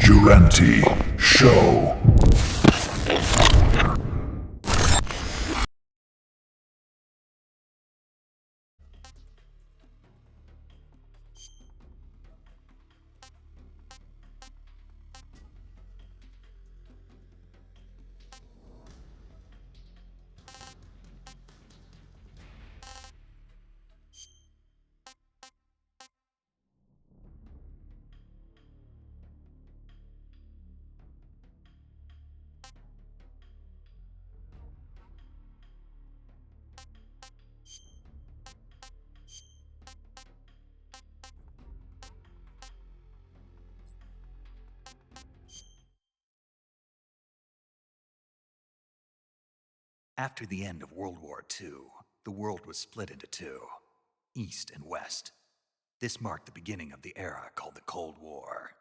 Juranty Show. After the end of World War II, the world was split into two, East and West. This marked the beginning of the era called the Cold War.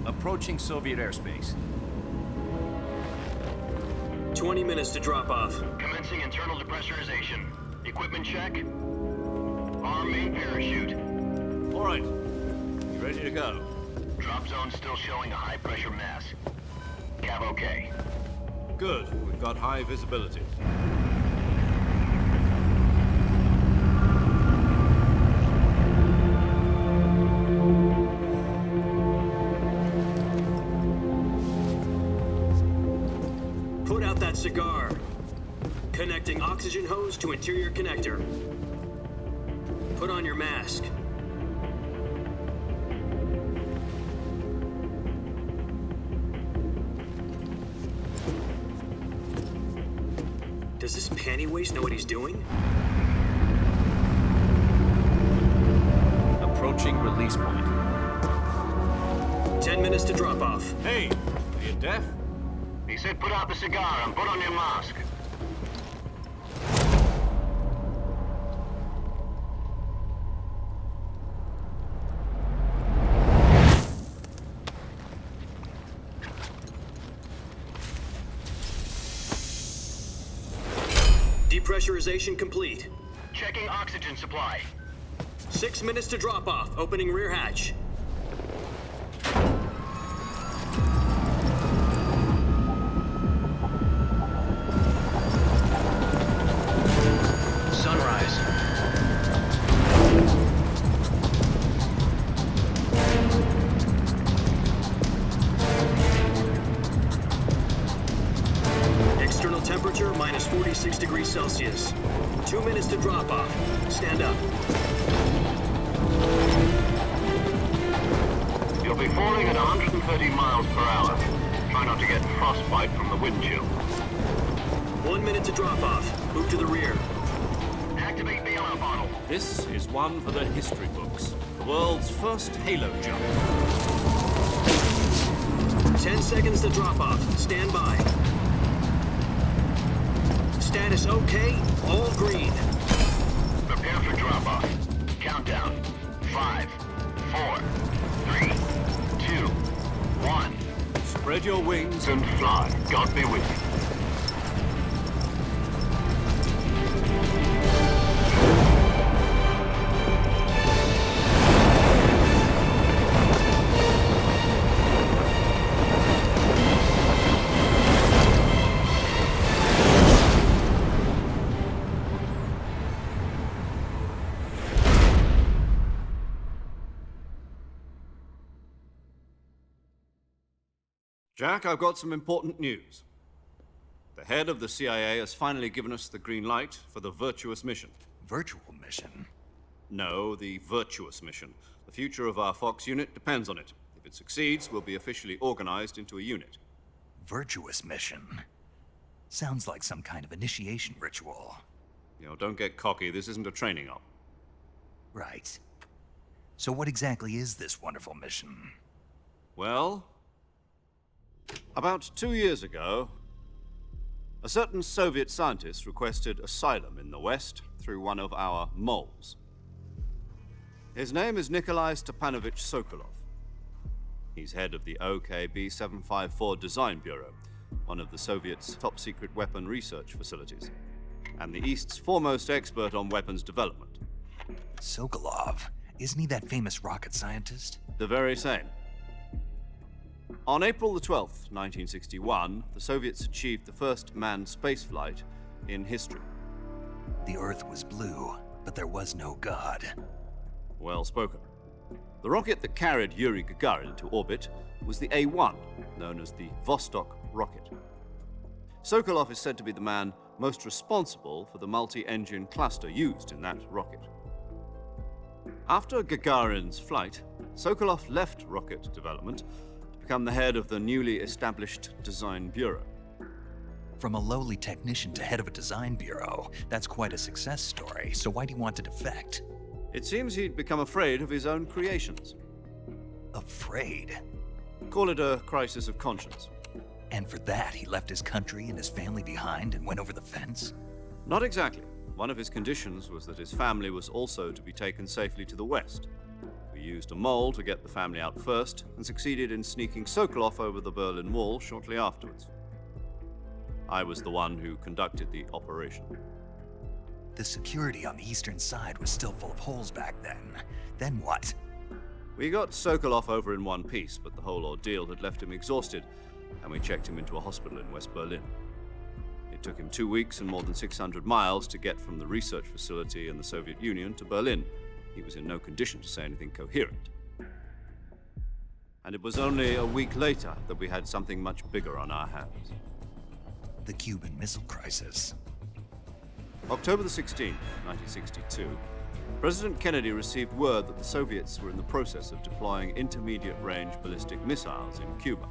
Approaching Soviet airspace. 20 minutes to drop off. Commencing internal depressurization. Equipment check. Arm main parachute. All right. You ready to go? Drop zone still showing a high pressure mass. Cav okay. Good. We've got high visibility. Put out that cigar. Connecting oxygen hose to interior connector. Put on your mask. Does this panty waste know what he's doing? Approaching release point. 10 minutes to drop off. Hey, are you deaf? He said put out the cigar and put on your mask. Depressurization complete. Checking oxygen supply. 6 minutes to drop off. Opening rear hatch. Sunrise. External temperature minus 46 degrees Celsius. 2 minutes to drop off. Stand up. You'll be falling at 130 miles per hour. Try not to get frostbite from the wind chill. 1 minute to drop off. Move to the rear. Activate bailout bottle. This is one for the history books. The world's first halo jump. 10 seconds to drop off. Stand by. Status okay. All green. Prepare for drop off. Countdown. 5, 4, 3, 2, 1. Spread your wings And fly. God be with you. Jack, I've got some important news. The head of the CIA has finally given us the green light for the virtuous mission. Virtual mission? No, the virtuous mission. The future of our Fox unit depends on it. If it succeeds, we'll be officially organized into a unit. Virtuous mission? Sounds like some kind of initiation ritual. You know, don't get cocky. This isn't a training op. Right. So what exactly is this wonderful mission? Well, about 2 years ago, a certain Soviet scientist requested asylum in the West through one of our moles. His name is Nikolai Stepanovich Sokolov. He's head of the OKB 754 Design Bureau, one of the Soviets' top-secret weapon research facilities, and the East's foremost expert on weapons development. Sokolov? Isn't he that famous rocket scientist? The very same. On April the 12th, 1961, the Soviets achieved the first manned spaceflight in history. The Earth was blue, but there was no God. Well spoken. The rocket that carried Yuri Gagarin into orbit was the A-1, known as the Vostok rocket. Sokolov is said to be the man most responsible for the multi-engine cluster used in that rocket. After Gagarin's flight, Sokolov left rocket development to become the head of the newly established Design Bureau. From a lowly technician to head of a design bureau, that's quite a success story, so why'd he want to defect? It seems he'd become afraid of his own creations. Afraid? Call it a crisis of conscience. And for that, he left his country and his family behind and went over the fence? Not exactly. One of his conditions was that his family was also to be taken safely to the West. We used a mole to get the family out first and succeeded in sneaking Sokolov over the Berlin Wall shortly afterwards. I was the one who conducted the operation. The security on the eastern side was still full of holes back then. Then what? We got Sokolov over in one piece, but the whole ordeal had left him exhausted, and we checked him into a hospital in West Berlin. It took him 2 weeks and more than 600 miles to get from the research facility in the Soviet Union to Berlin. He was in no condition to say anything coherent. And it was only a week later that we had something much bigger on our hands. The Cuban Missile Crisis. October the 16th, 1962, President Kennedy received word that the Soviets were in the process of deploying intermediate-range ballistic missiles in Cuba.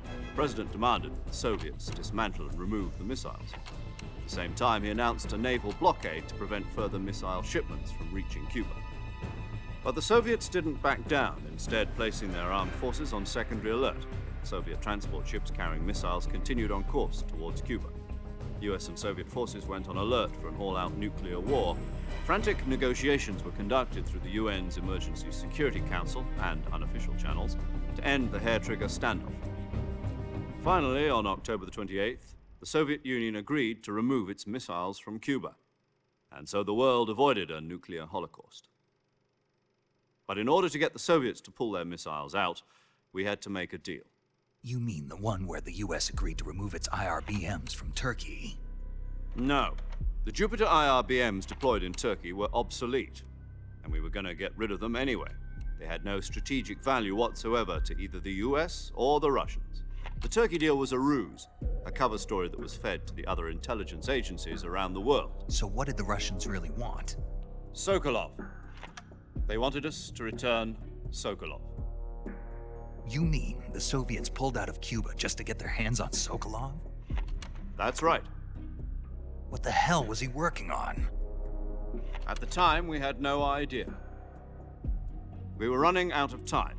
The President demanded that the Soviets dismantle and remove the missiles. At the same time, he announced a naval blockade to prevent further missile shipments from reaching Cuba. But the Soviets didn't back down, instead placing their armed forces on secondary alert. Soviet transport ships carrying missiles continued on course towards Cuba. US and Soviet forces went on alert for an all-out nuclear war. Frantic negotiations were conducted through the UN's Emergency Security Council and unofficial channels to end the hair-trigger standoff. Finally, on October the 28th, the Soviet Union agreed to remove its missiles from Cuba, and so the world avoided a nuclear holocaust. But in order to get the Soviets to pull their missiles out, we had to make a deal. You mean the one where the US agreed to remove its IRBMs from Turkey? No. The Jupiter IRBMs deployed in Turkey were obsolete, and we were going to get rid of them anyway. They had no strategic value whatsoever to either the US or the Russians. The Turkey deal was a ruse, a cover story that was fed to the other intelligence agencies around the world. So what did the Russians really want? Sokolov. They wanted us to return Sokolov. You mean the Soviets pulled out of Cuba just to get their hands on Sokolov? That's right. What the hell was he working on? At the time, we had no idea. We were running out of time.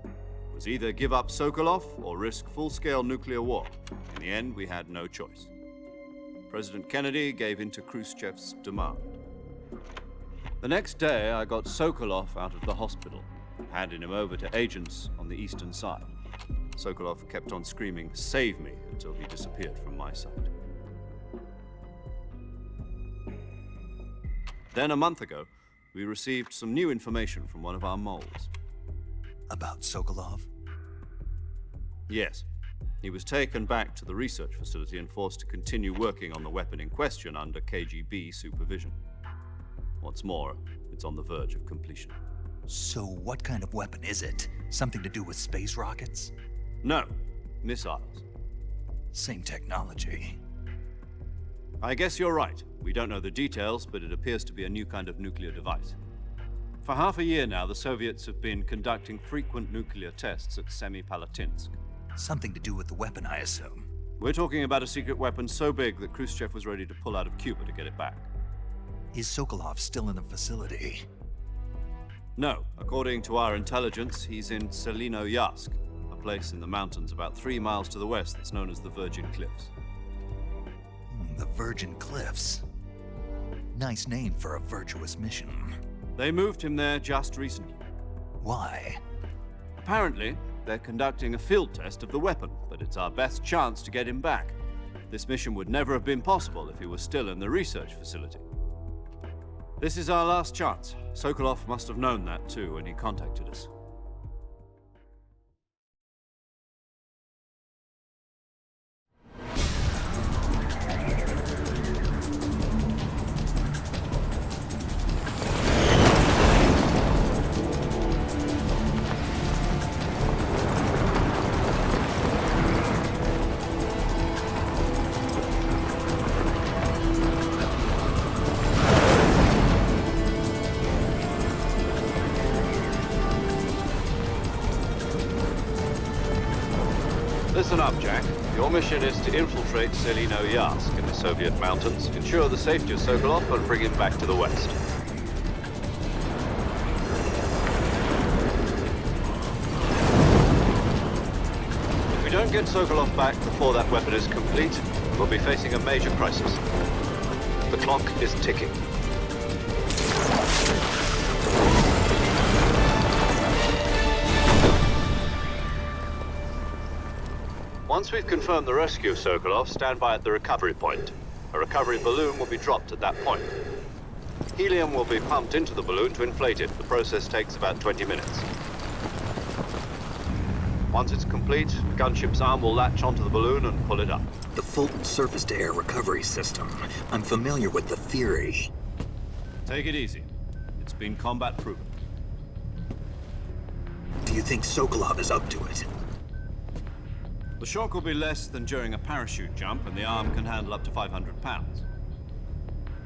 It was either give up Sokolov or risk full-scale nuclear war. In the end, we had no choice. President Kennedy gave in to Khrushchev's demand. The next day, I got Sokolov out of the hospital, handing him over to agents on the eastern side. Sokolov kept on screaming, "Save me," until he disappeared from my sight. Then a month ago, we received some new information from one of our moles. About Sokolov? Yes. He was taken back to the research facility and forced to continue working on the weapon in question under KGB supervision. What's more, it's on the verge of completion. So what kind of weapon is it? Something to do with space rockets? No, missiles. Same technology. I guess you're right. We don't know the details, but it appears to be a new kind of nuclear device. For half a year now, the Soviets have been conducting frequent nuclear tests at Semipalatinsk. Something to do with the weapon, I assume. We're talking about a secret weapon so big that Khrushchev was ready to pull out of Cuba to get it back. Is Sokolov still in the facility? No, according to our intelligence, he's in Selinoyarsk, a place in the mountains about 3 miles to the west that's known as the Virgin Cliffs. The Virgin Cliffs. Nice name for a virtuous mission. They moved him there just recently. Why? Apparently, they're conducting a field test of the weapon, but it's our best chance to get him back. This mission would never have been possible if he was still in the research facility. This is our last chance. Sokolov must have known that too when he contacted us. Listen up, Jack. Your mission is to infiltrate Selinoyarsk in the Soviet mountains, ensure the safety of Sokolov, and bring him back to the west. If we don't get Sokolov back before that weapon is complete, we'll be facing a major crisis. The clock is ticking. Once we've confirmed the rescue of Sokolov, stand by at the recovery point. A recovery balloon will be dropped at that point. Helium will be pumped into the balloon to inflate it. The process takes about 20 minutes. Once it's complete, the gunship's arm will latch onto the balloon and pull it up. The Fulton surface-to-air recovery system. I'm familiar with the theory. Take it easy. It's been combat-proven. Do you think Sokolov is up to it? The shock will be less than during a parachute jump, and the arm can handle up to 500 pounds.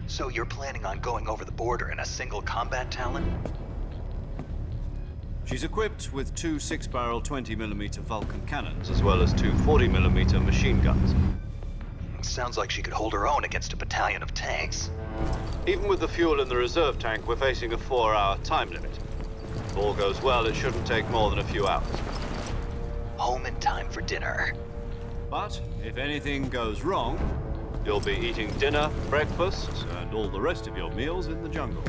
So you're planning on going over the border in a single combat Talon? She's equipped with 2 6-barrel 20mm Vulcan cannons, as well as 2 40mm machine guns. Sounds like she could hold her own against a battalion of tanks. Even with the fuel in the reserve tank, we're facing a 4-hour time limit. If all goes well, it shouldn't take more than a few hours. Home in time for dinner. But if anything goes wrong, you'll be eating dinner, breakfast, and all the rest of your meals in the jungle.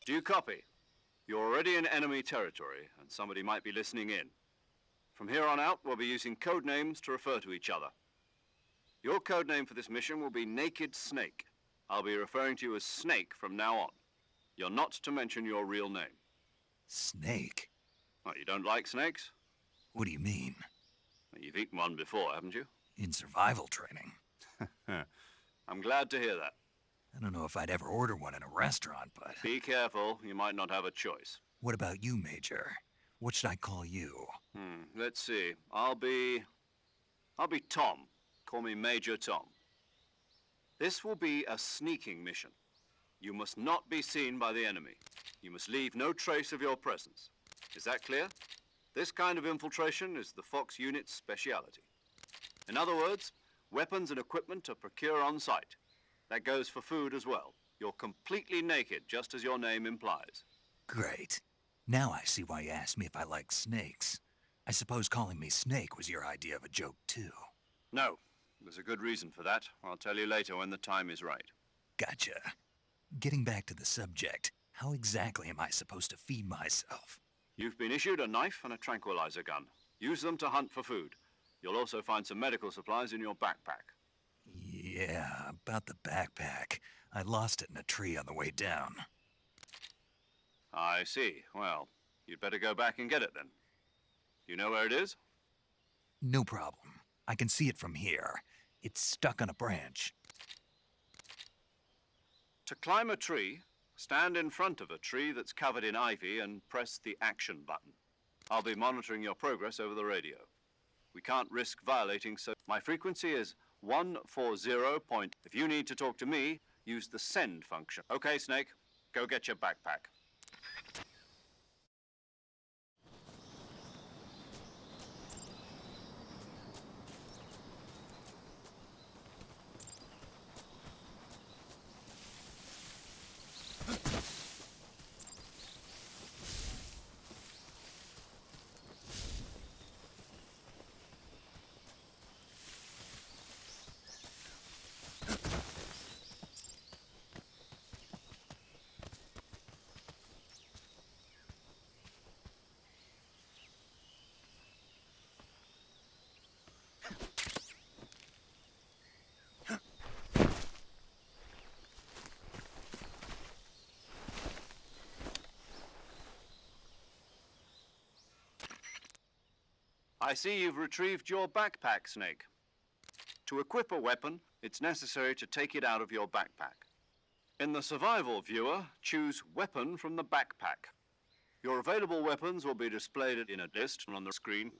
Do you copy? You're already in enemy territory, and somebody might be listening in. From here on out, we'll be using code names to refer to each other. Your code name for this mission will be Naked Snake. I'll be referring to you as Snake from now on. You're not to mention your real name. Snake? What, you don't like snakes? What do you mean? You've eaten one before, haven't you? In survival training? I'm glad to hear that. I don't know if I'd ever order one in a restaurant, but... Be careful, you might not have a choice. What about you, Major? What should I call you? Let's see. I'll be Tom. Call me Major Tom. This will be a sneaking mission. You must not be seen by the enemy. You must leave no trace of your presence. Is that clear? This kind of infiltration is the Fox unit's speciality. In other words, weapons and equipment are procured on site. That goes for food as well. You're completely naked, just as your name implies. Great. Now I see why you asked me if I like snakes. I suppose calling me Snake was your idea of a joke, too. No, there's a good reason for that. I'll tell you later when the time is right. Gotcha. Getting back to the subject, how exactly am I supposed to feed myself? You've been issued a knife and a tranquilizer gun. Use them to hunt for food. You'll also find some medical supplies in your backpack. Yeah, about the backpack. I lost it in a tree on the way down. I see. Well, you'd better go back and get it then. You know where it is? No problem. I can see it from here. It's stuck on a branch. To climb a tree, stand in front of a tree that's covered in ivy and press the action button. I'll be monitoring your progress over the radio. We can't risk violating, so my frequency is 140. If you need to talk to me, use the send function. Okay, Snake, go get your backpack. I see you've retrieved your backpack, Snake. To equip a weapon, it's necessary to take it out of your backpack. In the survival viewer, choose Weapon from the backpack. Your available weapons will be displayed in a list on the screen.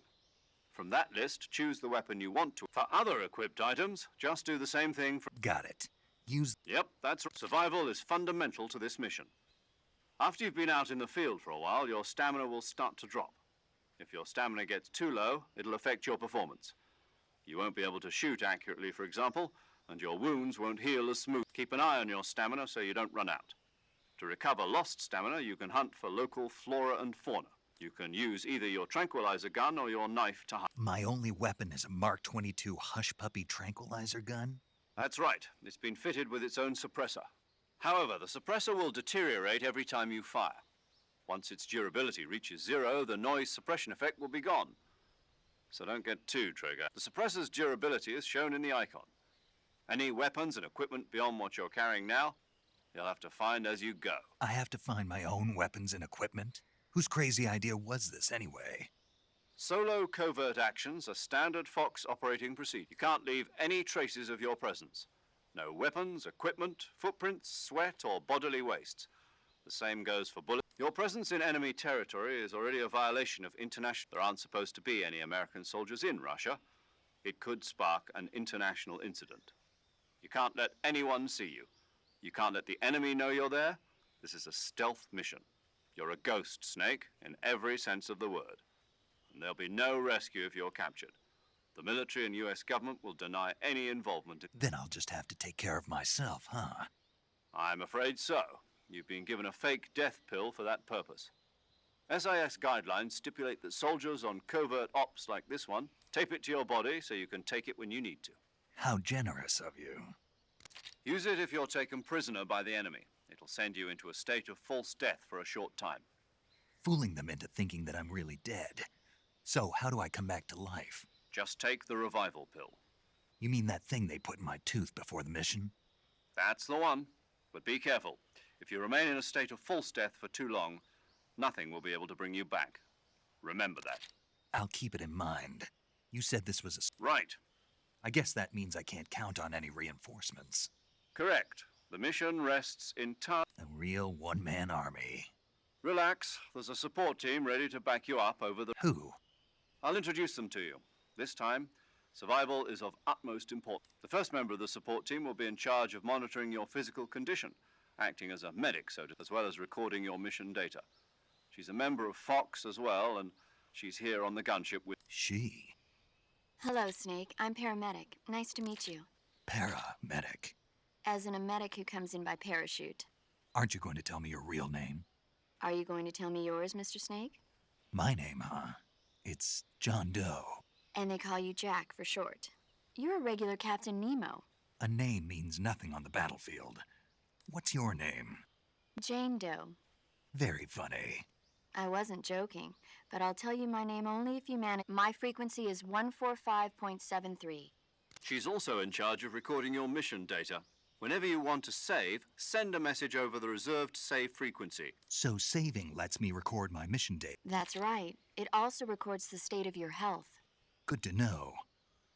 From that list, choose the weapon you want to. For other equipped items, just do the same thing. Got it. Use... Yep, that's right. Survival is fundamental to this mission. After you've been out in the field for a while, your stamina will start to drop. If your stamina gets too low, it'll affect your performance. You won't be able to shoot accurately, for example, and your wounds won't heal as smooth. Keep an eye on your stamina so you don't run out. To recover lost stamina, you can hunt for local flora and fauna. You can use either your tranquilizer gun or your knife to hunt. My only weapon is a Mark 22 Hush Puppy tranquilizer gun? That's right. It's been fitted with its own suppressor. However, the suppressor will deteriorate every time you fire. Once its durability reaches 0, the noise suppression effect will be gone. So don't get too trigger. The suppressor's durability is shown in the icon. Any weapons and equipment beyond what you're carrying now, you'll have to find as you go. I have to find my own weapons and equipment? Whose crazy idea was this anyway? Solo covert actions are standard Fox operating procedure. You can't leave any traces of your presence. No weapons, equipment, footprints, sweat, or bodily wastes. The same goes for bullets. Your presence in enemy territory is already a violation of international... There aren't supposed to be any American soldiers in Russia. It could spark an international incident. You can't let anyone see you. You can't let the enemy know you're there. This is a stealth mission. You're a ghost, Snake, in every sense of the word. And there'll be no rescue if you're captured. The military and US government will deny any involvement. Then I'll just have to take care of myself, huh? I'm afraid so. You've been given a fake death pill for that purpose. SIS guidelines stipulate that soldiers on covert ops like this one tape it to your body so you can take it when you need to. How generous of you. Use it if you're taken prisoner by the enemy. It'll send you into a state of false death for a short time. Fooling them into thinking that I'm really dead. So how do I come back to life? Just take the revival pill. You mean that thing they put in my tooth before the mission? That's the one. But be careful. If you remain in a state of false death for too long, nothing will be able to bring you back. Remember that. I'll keep it in mind. You said this was a... Right. I guess that means I can't count on any reinforcements. Correct. The mission rests entirely... A real one-man army. Relax. There's a support team ready to back you up over the... Who? I'll introduce them to you. This time, survival is of utmost importance. The first member of the support team will be in charge of monitoring your physical condition, acting as a medic, as well as recording your mission data. She's a member of Fox as well, and she's here on the gunship with... She? Hello, Snake. I'm paramedic. Nice to meet you. Paramedic. As in a medic who comes in by parachute. Aren't you going to tell me your real name? Are you going to tell me yours, Mr. Snake? My name, huh? It's John Doe. And they call you Jack for short. You're a regular Captain Nemo. A name means nothing on the battlefield. What's your name? Jane Doe. Very funny. I wasn't joking, but I'll tell you my name only if you manage. My frequency is 145.73. She's also in charge of recording your mission data. Whenever you want to save, send a message over the reserved save frequency. So saving lets me record my mission date. That's right. It also records the state of your health. Good to know.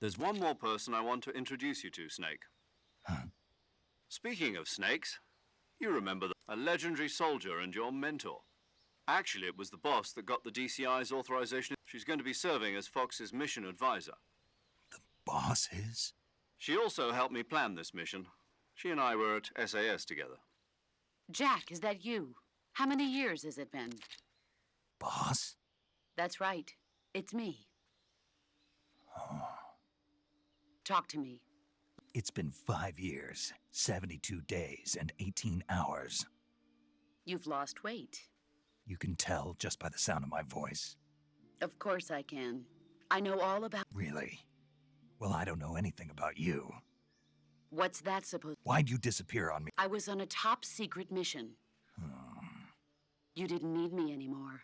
There's one more person I want to introduce you to, Snake. Huh? Speaking of snakes, you remember a legendary soldier and your mentor. Actually, it was the boss that got the DCI's authorization. She's going to be serving as Fox's mission advisor. The boss is? She also helped me plan this mission. She and I were at SAS together. Jack, is that you? How many years has it been? Boss? That's right. It's me. Oh. Talk to me. It's been 5 years, 72 days, and 18 hours. You've lost weight. You can tell just by the sound of my voice. Of course I can. I know all about... Really? Well, I don't know anything about you. What's that supposed... Why'd you disappear on me? I was on a top-secret mission. You didn't need me anymore.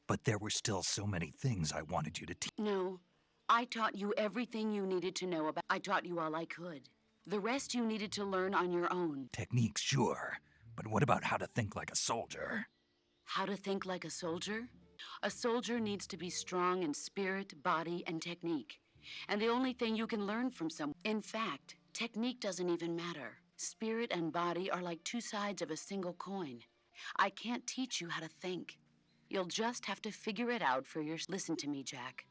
But there were still so many things I wanted you to teach. No. I taught you everything you needed to know about... I taught you all I could. The rest you needed to learn on your own. Techniques, sure. But what about how to think like a soldier? How to think like a soldier? A soldier needs to be strong in spirit, body, and technique. And the only thing you can learn from someone... In fact, technique doesn't even matter. Spirit and body are like two sides of a single coin. I can't teach you how to think. You'll just have to figure it out for yourself. Listen to me, Jack.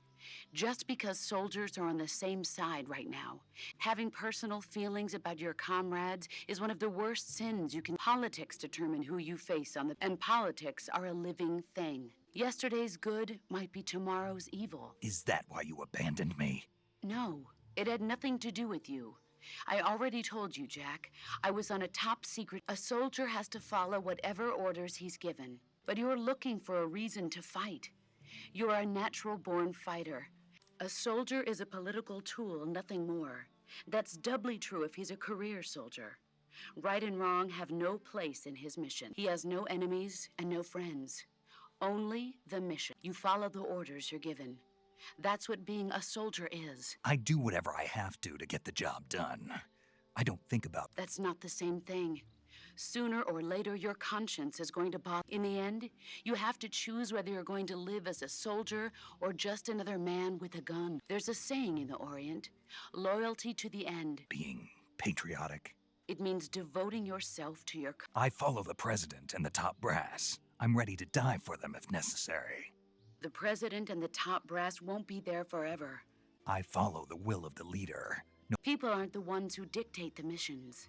Just because soldiers are on the same side right now, having personal feelings about your comrades is one of the worst sins you can... Politics determine who you face on the... And politics are a living thing. Yesterday's good might be tomorrow's evil. Is that why you abandoned me? No, it had nothing to do with you. I already told you, Jack. I was on a top secret... A soldier has to follow whatever orders he's given. But you're looking for a reason to fight. You're a natural-born fighter. A soldier is a political tool, nothing more. That's doubly true if he's a career soldier. Right and wrong have no place in his mission. He has no enemies and no friends. Only the mission. You follow the orders you're given. That's what being a soldier is. I do whatever I have to get the job done. I don't think about... That's not the same thing. Sooner or later, your conscience is going to bother. In the end, you have to choose whether you're going to live as a soldier or just another man with a gun. There's a saying in the Orient, loyalty to the end. Being patriotic? It means devoting yourself to your... I follow the president and the top brass. I'm ready to die for them if necessary. The president and the top brass won't be there forever. I follow the will of the leader. No... People aren't the ones who dictate the missions.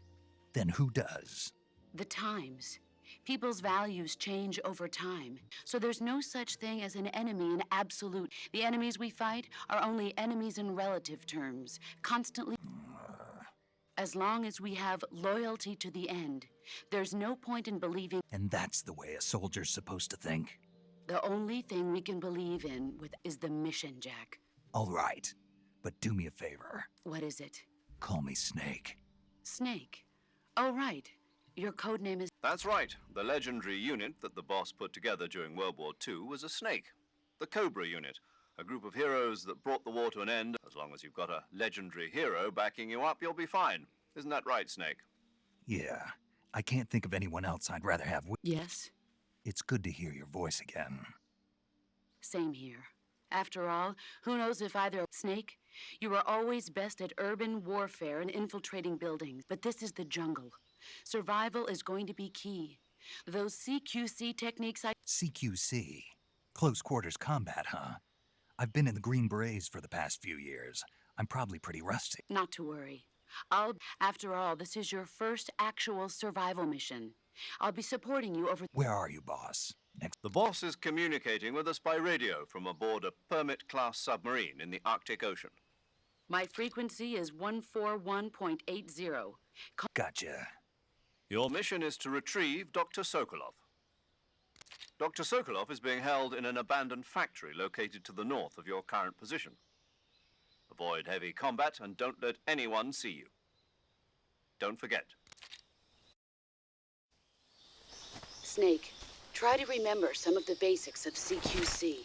Then who does? The times. People's values change over time. So there's no such thing as an enemy in absolute. The enemies we fight are only enemies in relative terms, constantly. As long as we have loyalty to the end, there's no point in believing. And that's the way a soldier's supposed to think? The only thing we can believe in is the mission, Jack. All right, but do me a favor. What is it? Call me Snake. Snake? Oh, right. Your code name is... That's right. The legendary unit that the boss put together during World War II was a snake. The Cobra unit. A group of heroes that brought the war to an end. As long as you've got a legendary hero backing you up, you'll be fine. Isn't that right, Snake? Yeah. I can't think of anyone else I'd rather have with. Yes, It's good to hear your voice again. same here. After all, who knows if either... Snake, you are always best at urban warfare and infiltrating buildings, but this is the jungle. Survival is going to be key. Those CQC techniques CQC. Close quarters combat, huh? I've been in the Green Berets for the past few years. I'm probably pretty rusty. Not to worry. After all, this is your first actual survival mission. I'll be supporting you over... Where are you, boss? Next. The boss is communicating with us by radio from aboard a Permit-class submarine in the Arctic Ocean. My frequency is 141.80. Gotcha. Your mission is to retrieve Dr. Sokolov. Dr. Sokolov is being held in an abandoned factory located to the north of your current position. Avoid heavy combat and don't let anyone see you. Don't forget. Snake, try to remember some of the basics of CQC.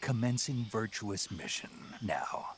Commencing virtuous mission now.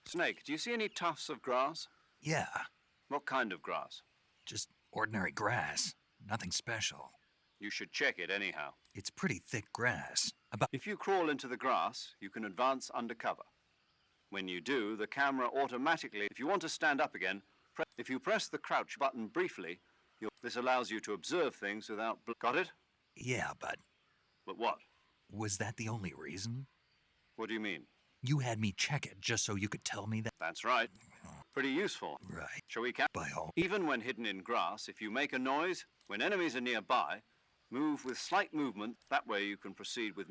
Snake, do you see any tufts of grass? Yeah, What kind of grass? just ordinary grass. Nothing special. You should check it anyhow. It's pretty thick grass. About If you crawl into the grass, you can advance undercover. When you do, the camera automatically... If you want to stand up again, if you press the crouch button briefly, this allows you to observe things without... Got it? yeah, but But what? was that the only reason? What do you mean? You had me check it just so you could tell me that. That's right. Pretty useful. Right. Shall we count? By all. Even when hidden in grass, if you make a noise, when enemies are nearby, move with slight movement. That way you can proceed with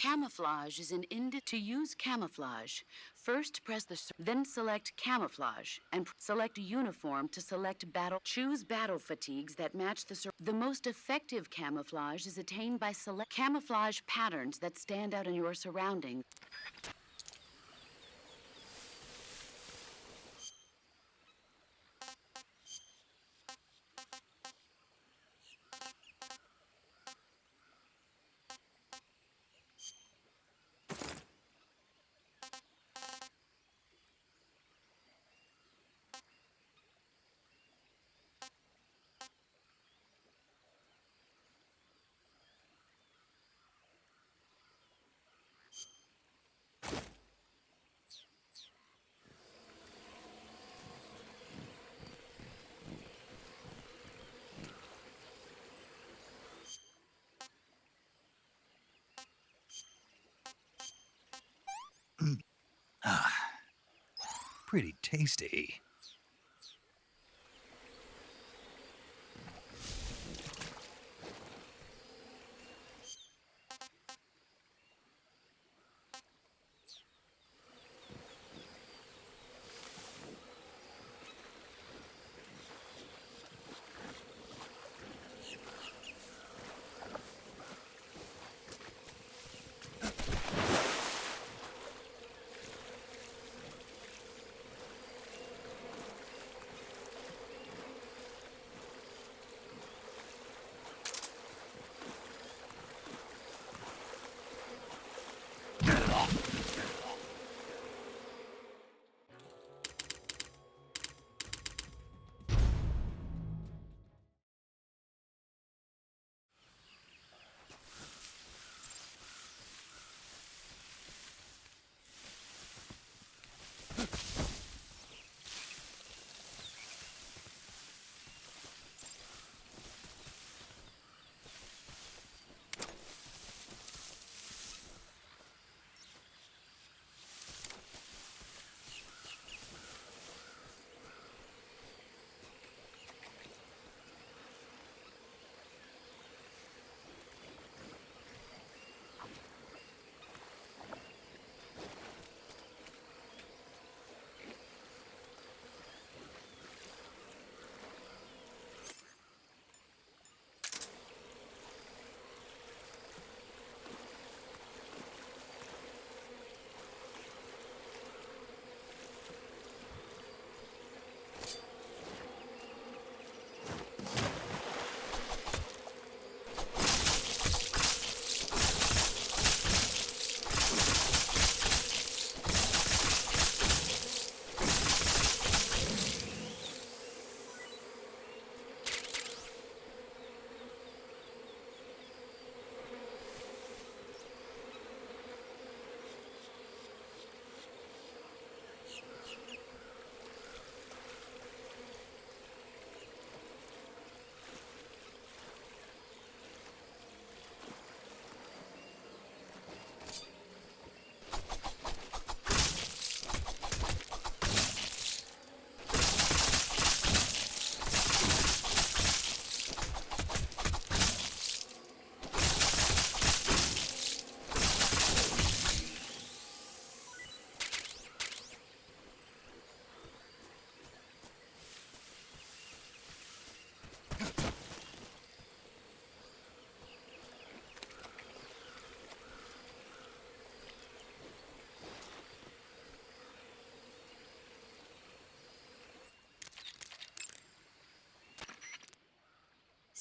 Camouflage is to use camouflage. First press then select camouflage and select uniform to select battle. Choose battle fatigues that match the most effective camouflage is attained by select camouflage patterns that stand out in your surroundings. Pretty tasty.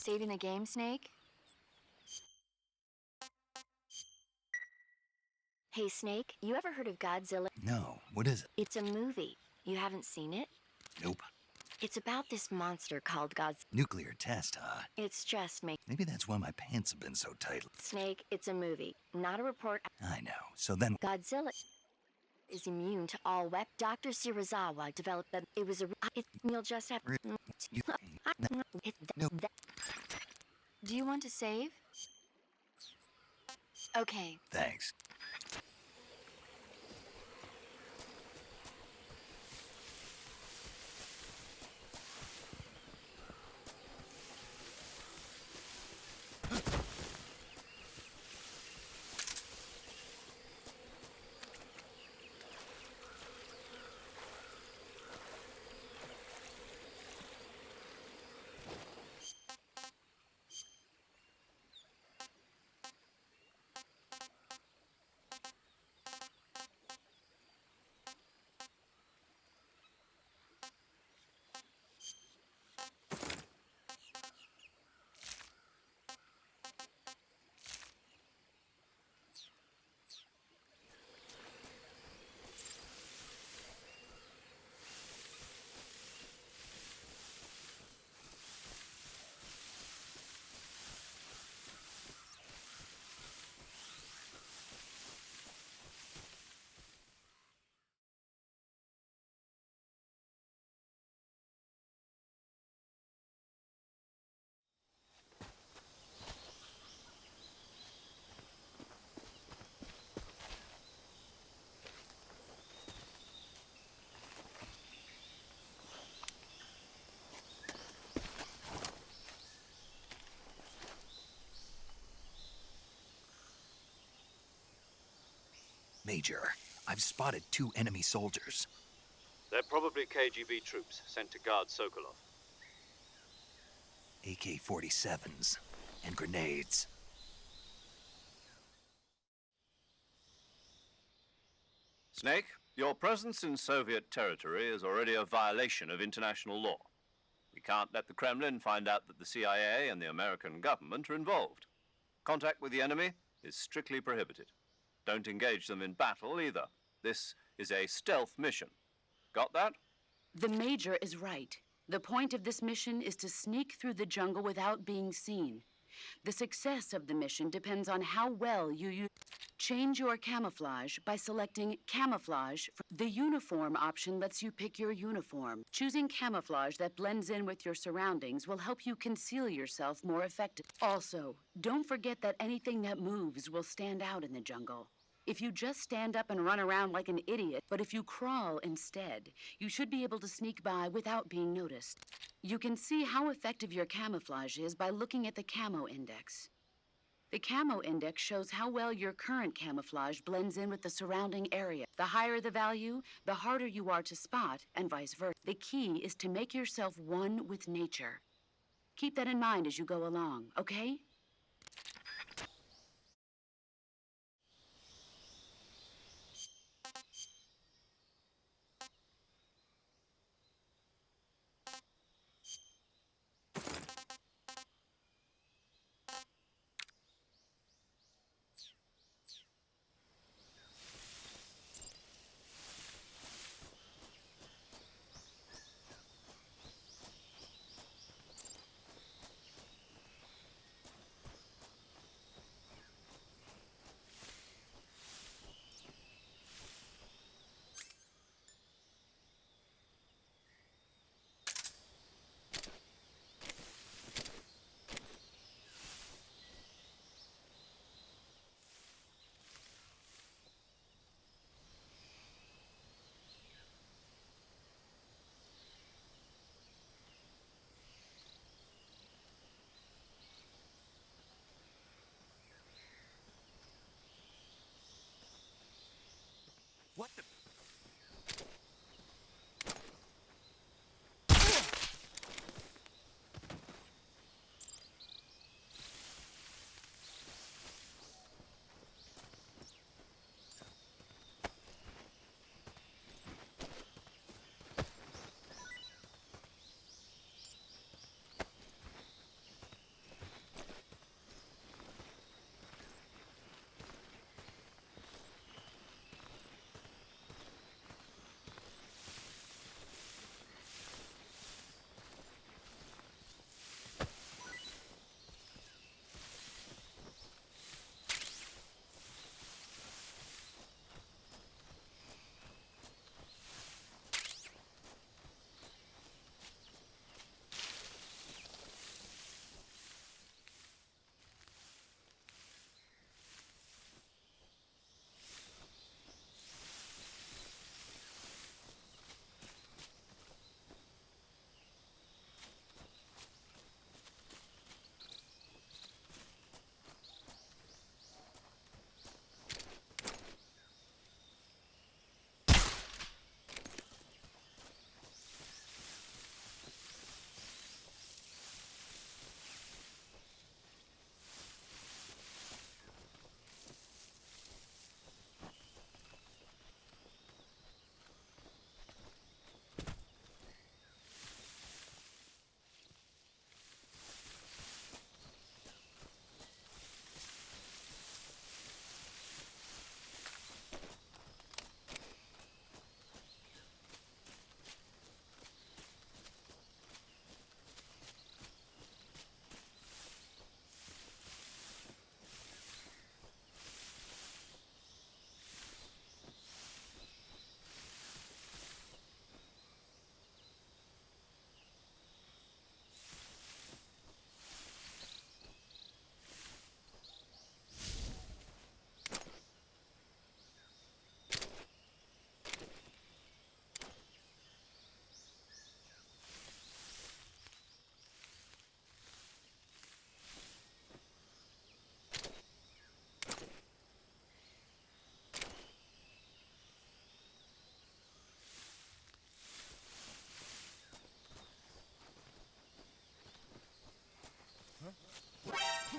Saving the game, Snake? Hey, Snake, you ever heard of Godzilla? No, what is it? It's a movie. You haven't seen it? Nope. It's about this monster called Godzilla. Nuclear test, huh? It's just me. Maybe that's why my pants have been so tight. Snake, it's a movie, not a report. I know. So then... Godzilla is immune to all weapons. Dr. Shirazawa developed them. It was a... You'll just have... No. Do you want to save? Okay. Thanks. Major, I've spotted 2 enemy soldiers. They're probably KGB troops sent to guard Sokolov. AK-47s and grenades. Snake, your presence in Soviet territory is already a violation of international law. We can't let the Kremlin find out that the CIA and the American government are involved. Contact with the enemy is strictly prohibited. Don't engage them in battle either. This is a stealth mission. Got that? The Major is right. The point of this mission is to sneak through the jungle without being seen. The success of the mission depends on how well you use. Change your camouflage by selecting camouflage. The uniform option lets you pick your uniform. Choosing camouflage that blends in with your surroundings will help you conceal yourself more effectively. Also, don't forget that anything that moves will stand out in the jungle. If you just stand up and run around like an idiot, but if you crawl instead, you should be able to sneak by without being noticed. You can see how effective your camouflage is by looking at the camo index. The camo index shows how well your current camouflage blends in with the surrounding area. The higher the value, the harder you are to spot, and vice versa. The key is to make yourself one with nature. Keep that in mind as you go along, okay?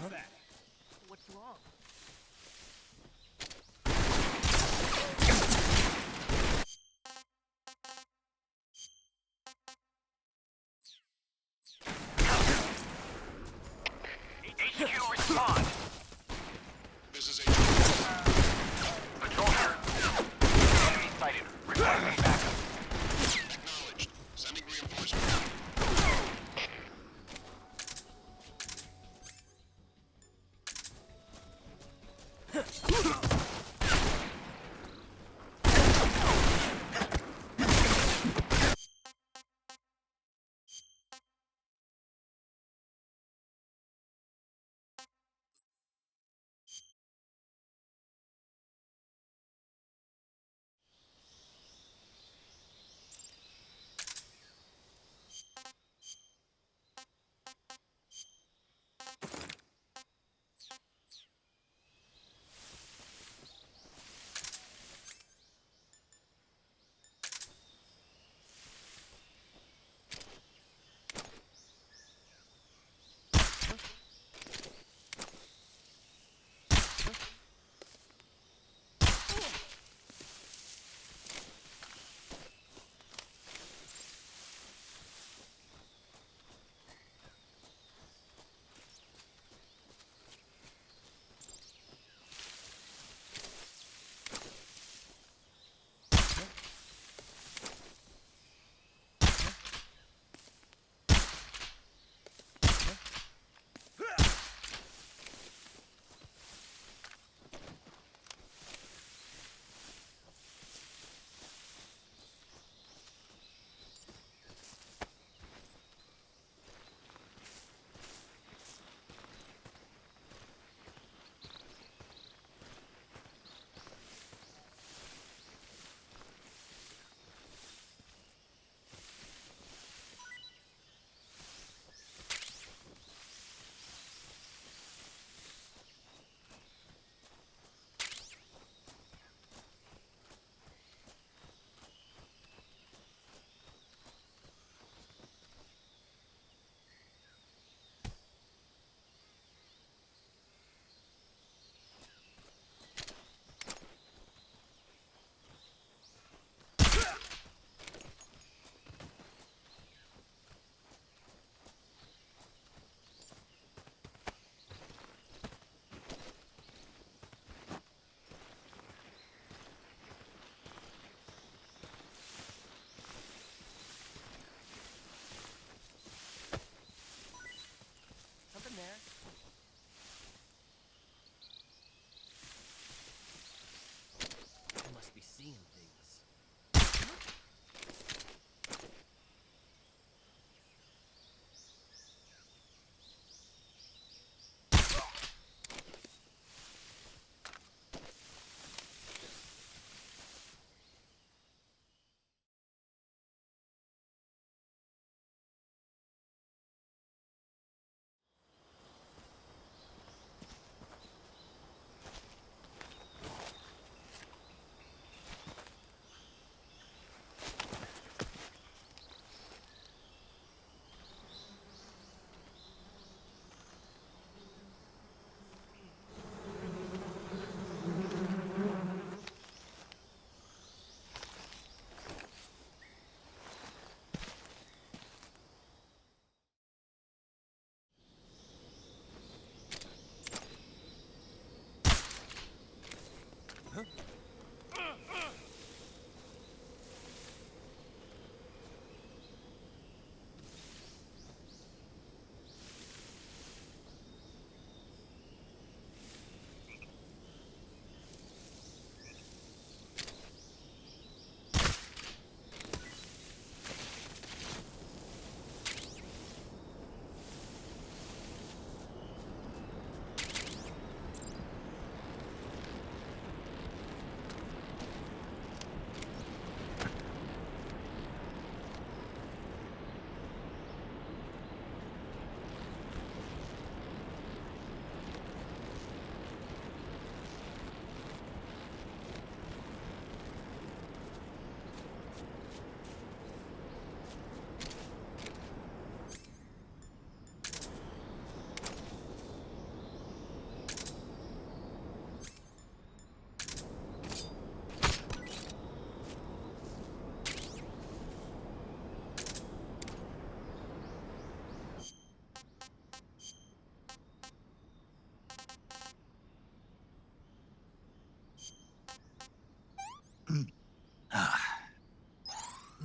that? What's wrong? HQ respond. This is a Patrol here. Enemy sighted. Requesting backup. acknowledged. Sending reinforcements.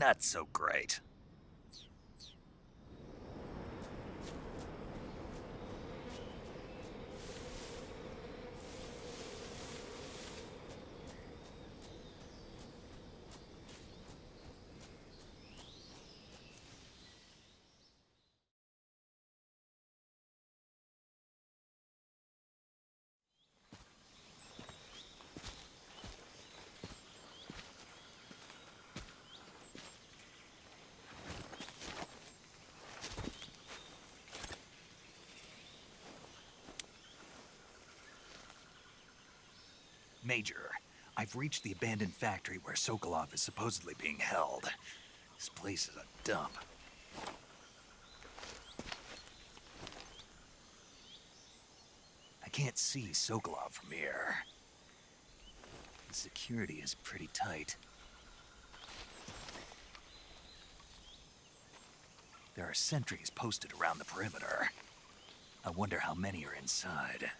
Not so great. Major, I've reached the abandoned factory where Sokolov is supposedly being held. This place is a dump. I can't see Sokolov from here. The security is pretty tight. There are sentries posted around the perimeter. I wonder how many are inside.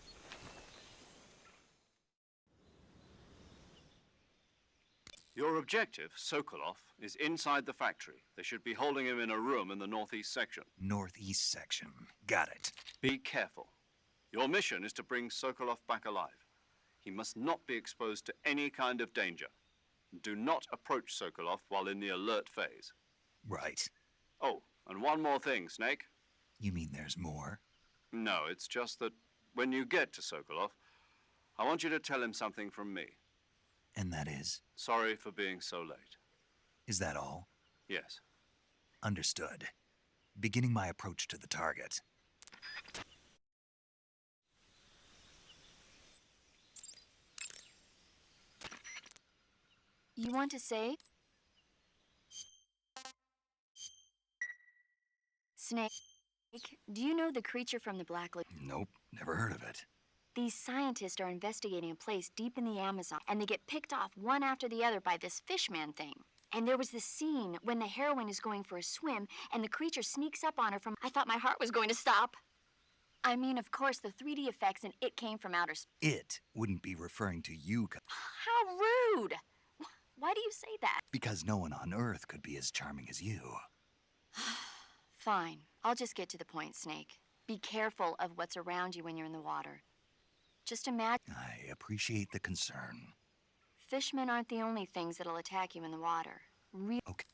Your objective, Sokolov, is inside the factory. They should be holding him in a room in the northeast section. Northeast section. Got it. Be careful. Your mission is to bring Sokolov back alive. He must not be exposed to any kind of danger. Do not approach Sokolov while in the alert phase. Right. Oh, and one more thing, Snake. You mean there's more? No, it's just that when you get to Sokolov, I want you to tell him something from me. And that is? Sorry for being so late. Is that all? Yes. Understood. Beginning my approach to the target. You want to say? Snake, do you know the creature from the Black Lagoon? Nope, never heard of it. These scientists are investigating a place deep in the Amazon, and they get picked off one after the other by this fishman thing. And there was this scene when the heroine is going for a swim, and the creature sneaks up on her from... I thought my heart was going to stop. I mean, of course, the 3D effects and it came from outer space. It wouldn't be referring to you, How rude! Why do you say that? because no one on Earth could be as charming as you. Fine. I'll just get to the point, Snake. Be careful of what's around you when you're in the water. Just imagine... I appreciate the concern. Fishmen aren't the only things that'll attack you in the water. Okay.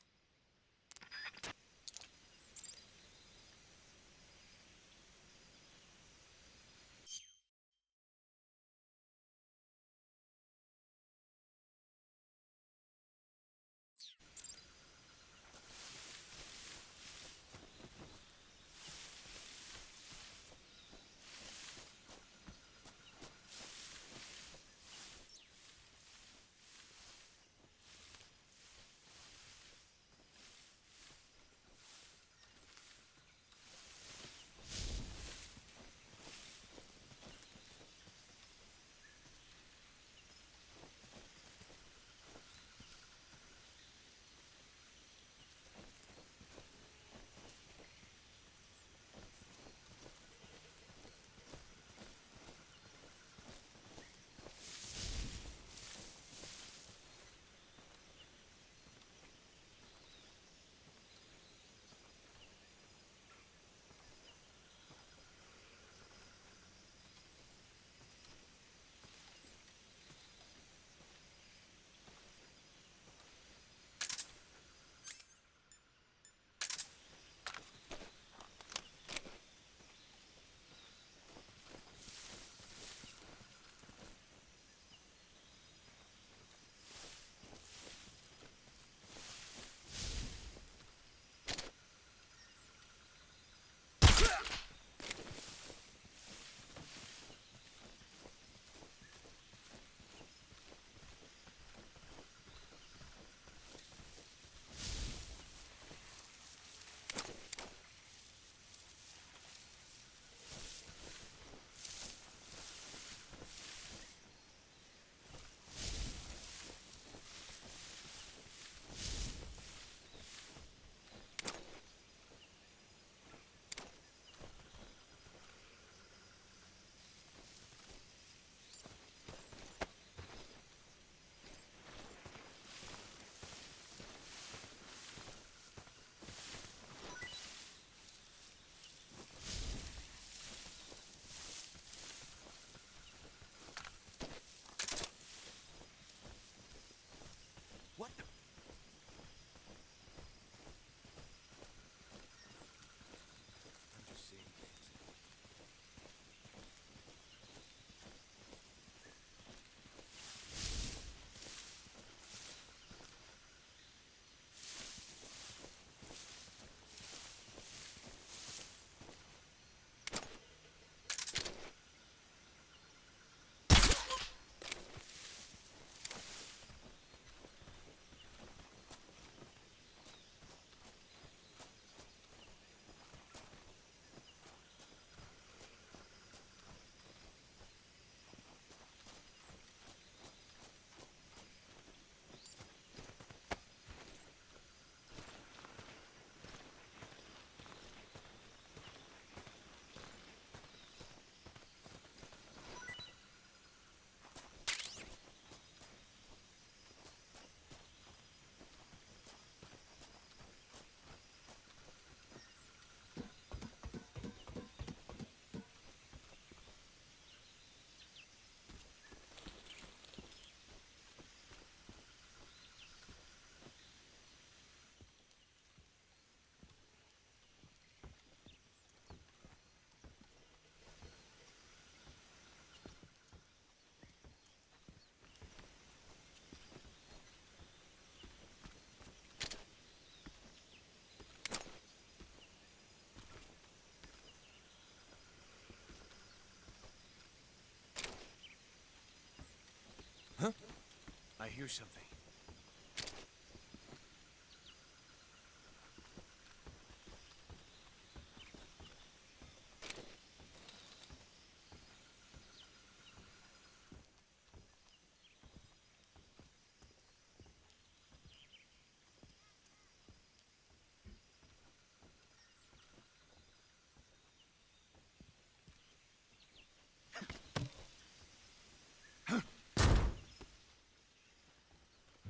hear something.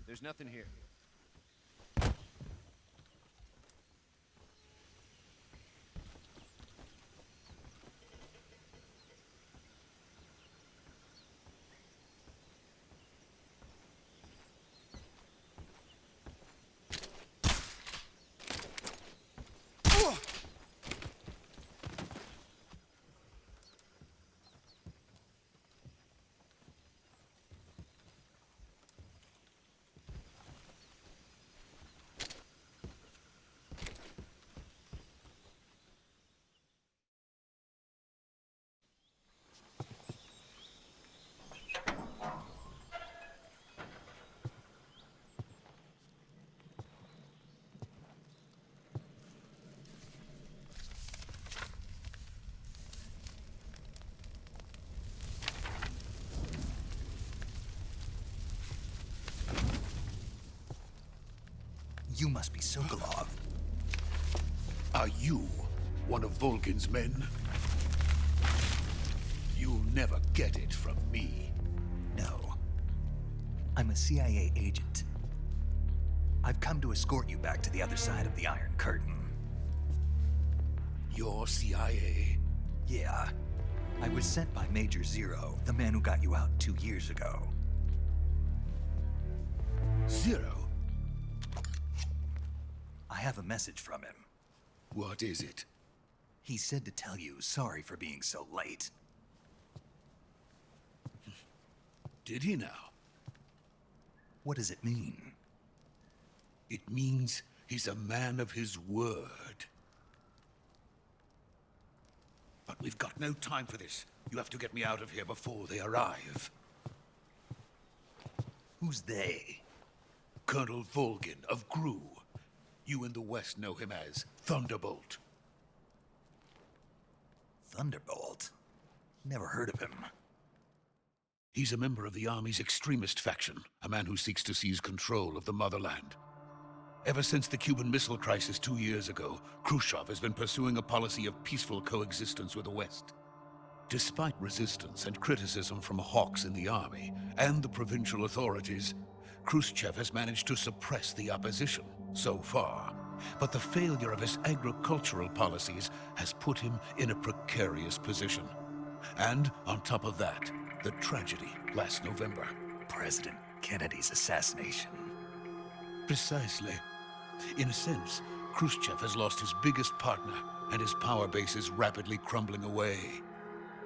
There's nothing here. You must be Sokolov. Are you one of Volgin's men? You'll never get it from me. No. I'm a CIA agent. I've come to escort you back to the other side of the Iron Curtain. You're CIA? Yeah. I was sent by Major Zero, the man who got you out 2 years ago. Zero? I have a message from him. What is it? He said to tell you sorry for being so late. Did he now? What does it mean? It means he's a man of his word. But we've got no time for this. You have to get me out of here before they arrive. Who's they? Colonel Volgin of GRU. You in the West know him as Thunderbolt. Thunderbolt? Never heard of him. He's a member of the Army's extremist faction, a man who seeks to seize control of the motherland. Ever since the Cuban Missile Crisis 2 years ago, Khrushchev has been pursuing a policy of peaceful coexistence with the West. Despite resistance and criticism from hawks in the Army and the provincial authorities, Khrushchev has managed to suppress the opposition so far. But the failure of his agricultural policies has put him in a precarious position. And on top of that, the tragedy last November. President Kennedy's assassination. Precisely. In a sense, Khrushchev has lost his biggest partner, and his power base is rapidly crumbling away.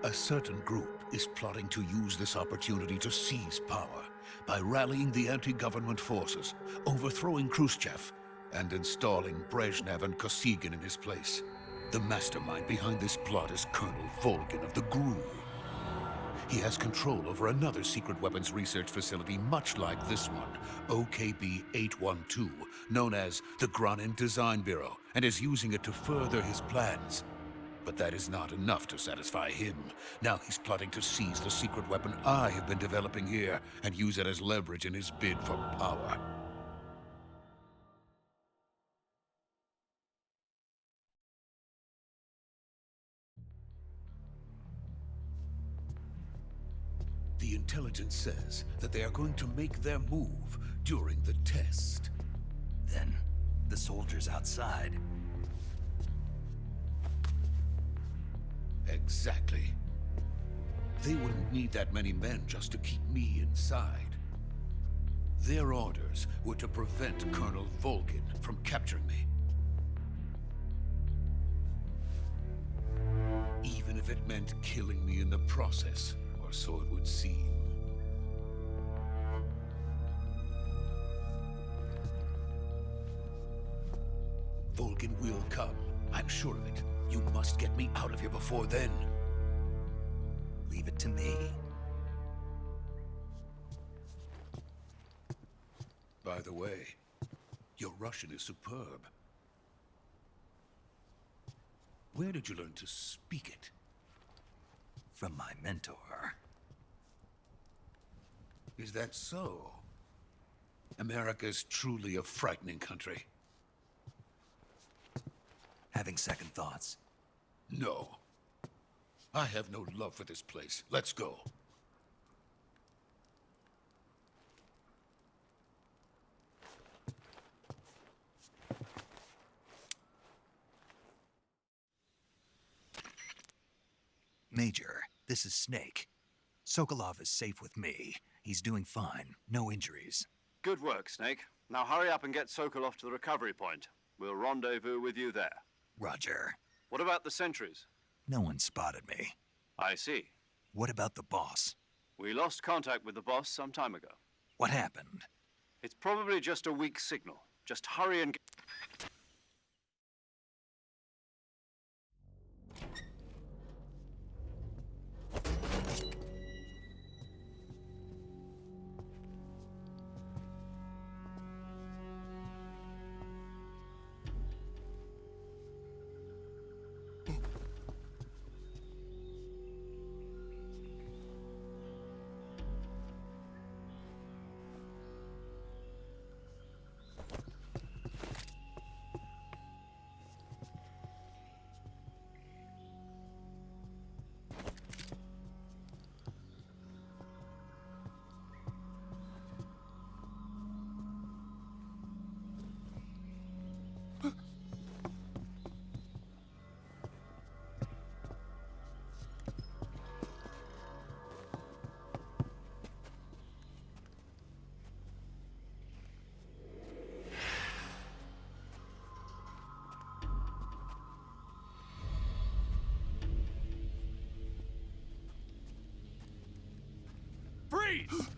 A certain group is plotting to use this opportunity to seize power by rallying the anti-government forces, overthrowing Khrushchev, and installing Brezhnev and Kosygin in his place. The mastermind behind this plot is Colonel Volgin of the GRU. He has control over another secret weapons research facility much like this one, OKB-812, known as the Granin Design Bureau, and is using it to further his plans. But that is not enough to satisfy him. Now he's plotting to seize the secret weapon I have been developing here and use it as leverage in his bid for power. The intelligence says that they are going to make their move during the test. Then, the soldiers outside. Exactly. They wouldn't need that many men just to keep me inside. Their orders were to prevent Colonel Volgin from capturing me. Even if it meant killing me in the process, or so it would seem. Volgin will come. I'm sure of it. You must get me out of here before then. Leave it to me. by the way. Your Russian is superb. Where did you learn to speak it? From my mentor. Is that so? America's truly a frightening country. Having second thoughts? No. I have no love for this place. Let's go. Major, this is Snake. Sokolov is safe with me. He's doing fine. No injuries. Good work, Snake. Now hurry up and get Sokolov to the recovery point. We'll rendezvous with you there. Roger. What about the sentries? No one spotted me. I see. What about the boss? We lost contact with the boss some time ago. What happened? It's probably just a weak signal. Just hurry and get... Freeze!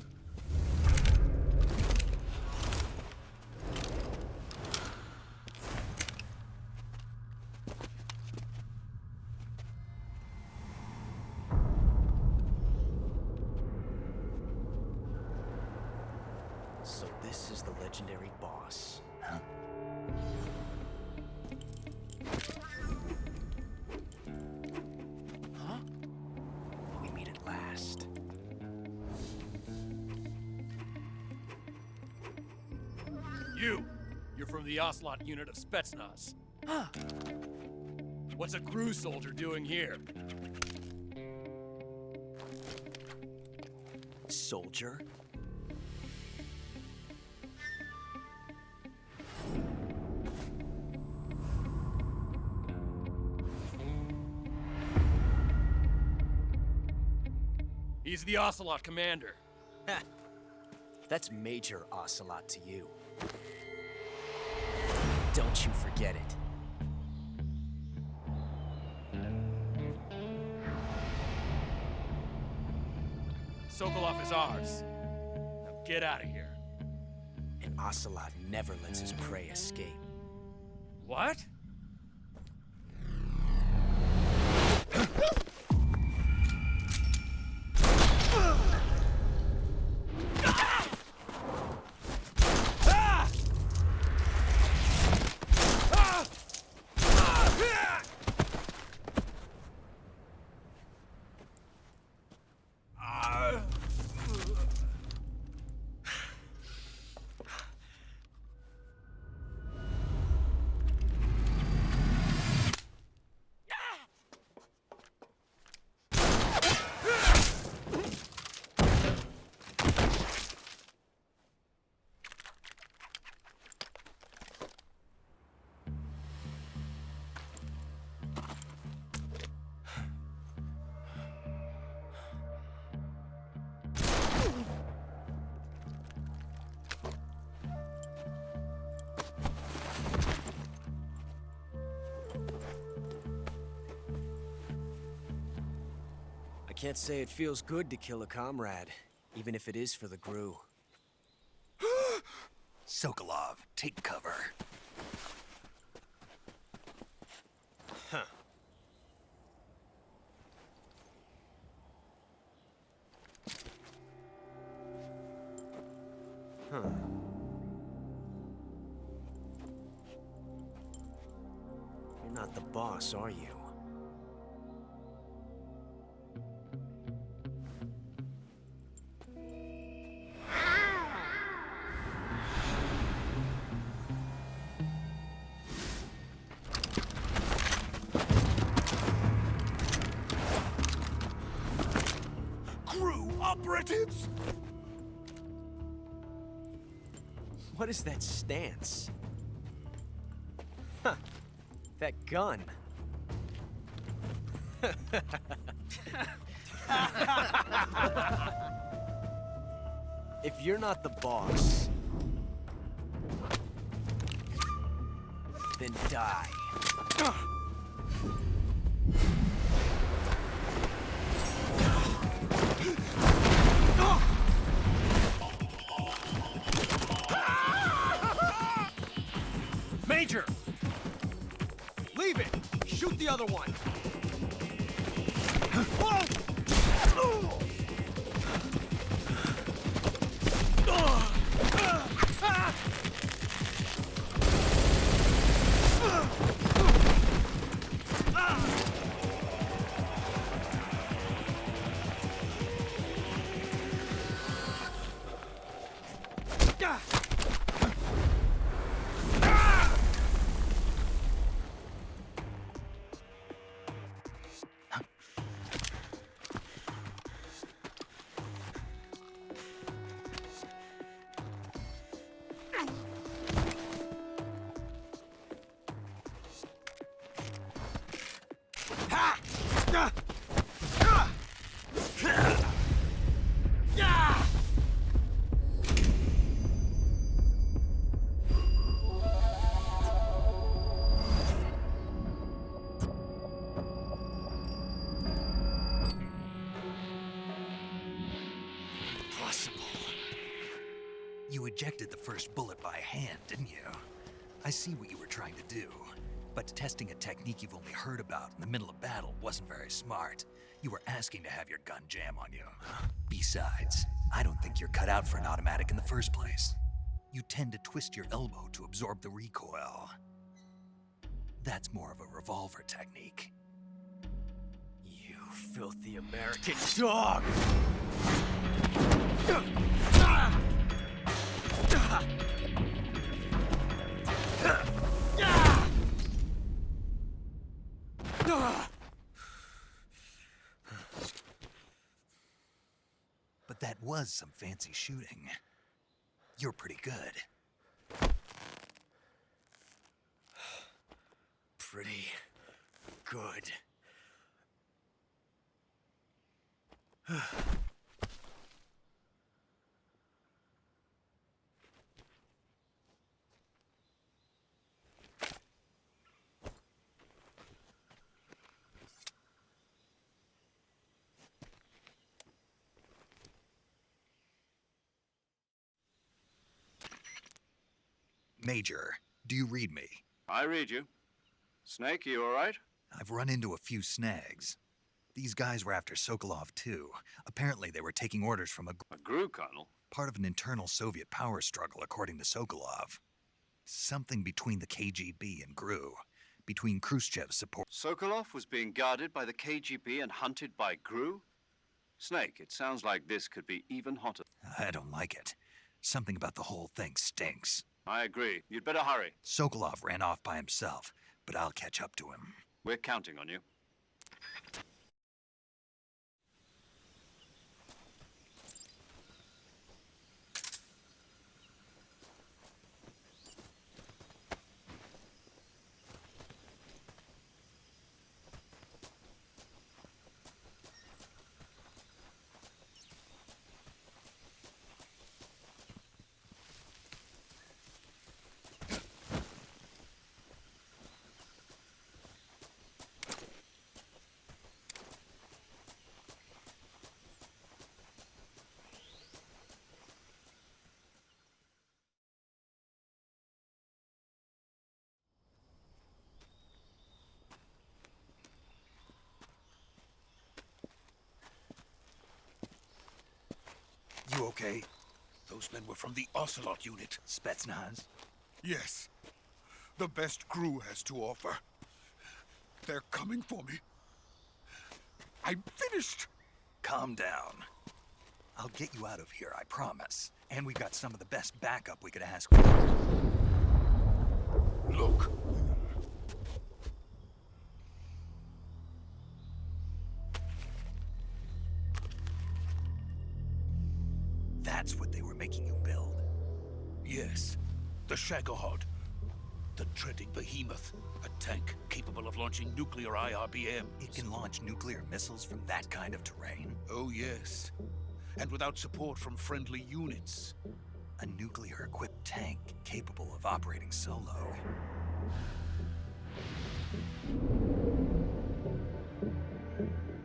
So this is the legendary boss. Huh? Huh? We meet at last. You're from the Ocelot unit of Spetsnaz. Huh. What's a crew soldier doing here? Soldier? He's the Ocelot commander. Ha! That's Major Ocelot to you. Don't you forget it. Sokolov is ours. Now get out of here. And Ocelot never lets his prey escape. What? I can't say it feels good to kill a comrade, even if it is for the GRU. Sokolov, take cover. Huh. Huh. not the boss, are you? Crew operatives! What is that stance? Huh. That gun. If you're not the boss, then die. Major! Leave it! Shoot the other one! You ejected the first bullet by hand, didn't you? I see what you were trying to do, but testing a technique you've only heard about in the middle of battle wasn't very smart. You were asking to have your gun jam on you. Besides, I don't think you're cut out for an automatic in the first place. You tend to twist your elbow to absorb the recoil. That's more of a revolver technique. You filthy American dog! But that was some fancy shooting. You're pretty good. Pretty good. Major, do you read me? I read you. Snake, you all right? I've run into a few snags. These guys were after Sokolov too. Apparently they were taking orders from A GRU colonel? part of an internal Soviet power struggle, according to Sokolov. Something between the KGB and GRU. Between Khrushchev's support. Sokolov was being guarded by the KGB and hunted by GRU? Snake, it sounds like this could be even hotter. I don't like it. Something about the whole thing stinks. I agree. You'd better hurry. Sokolov ran off by himself, but I'll catch up to him. We're counting on you. You okay? Those men were from the Ocelot unit. Spetsnaz? Yes. The best crew has to offer. They're coming for me. I'm finished. Calm down. I'll get you out of here, I promise. And we've got some of the best backup we could ask for. Look. That's what they were making you build? Yes. The Shagohod. The dreading behemoth. A tank capable of launching nuclear IRBMs. It can launch nuclear missiles from that kind of terrain? Oh, yes. And without support from friendly units. A nuclear-equipped tank capable of operating solo.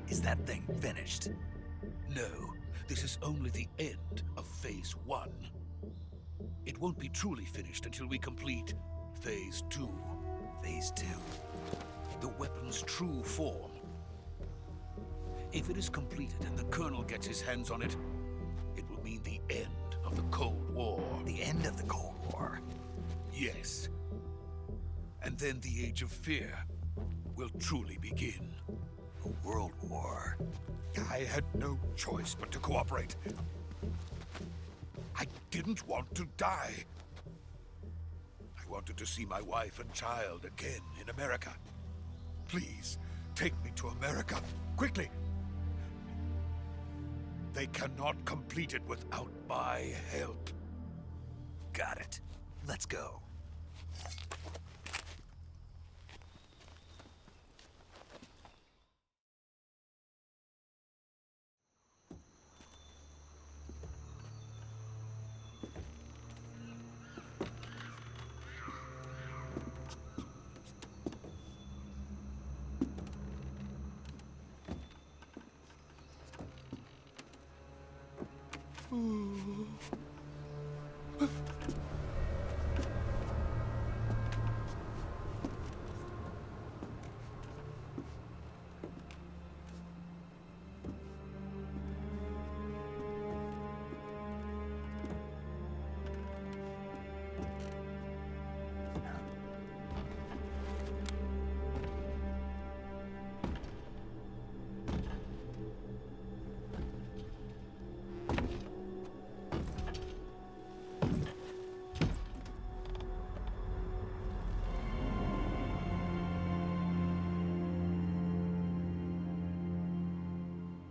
Is that thing finished? No, this is only the end of Phase 1. It won't be truly finished until we complete Phase 2. Phase 2? The weapon's true form. If it is completed and the Colonel gets his hands on it, it will mean the end of the Cold War. The end of the Cold War? Yes. And then the Age of Fear will truly begin. A world war? I had no choice but to cooperate. I didn't want to die. I wanted to see my wife and child again in America. Please, take me to America, quickly. They cannot complete it without my help. Got it. Let's go.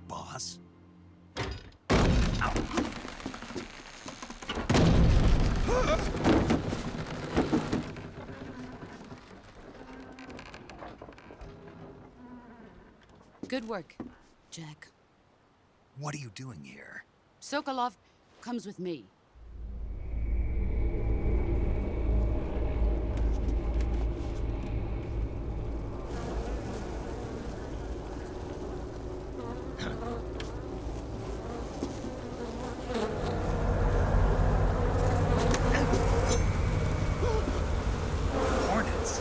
Boss? Good work, Jack. What are you doing here? Sokolov comes with me. Hornets?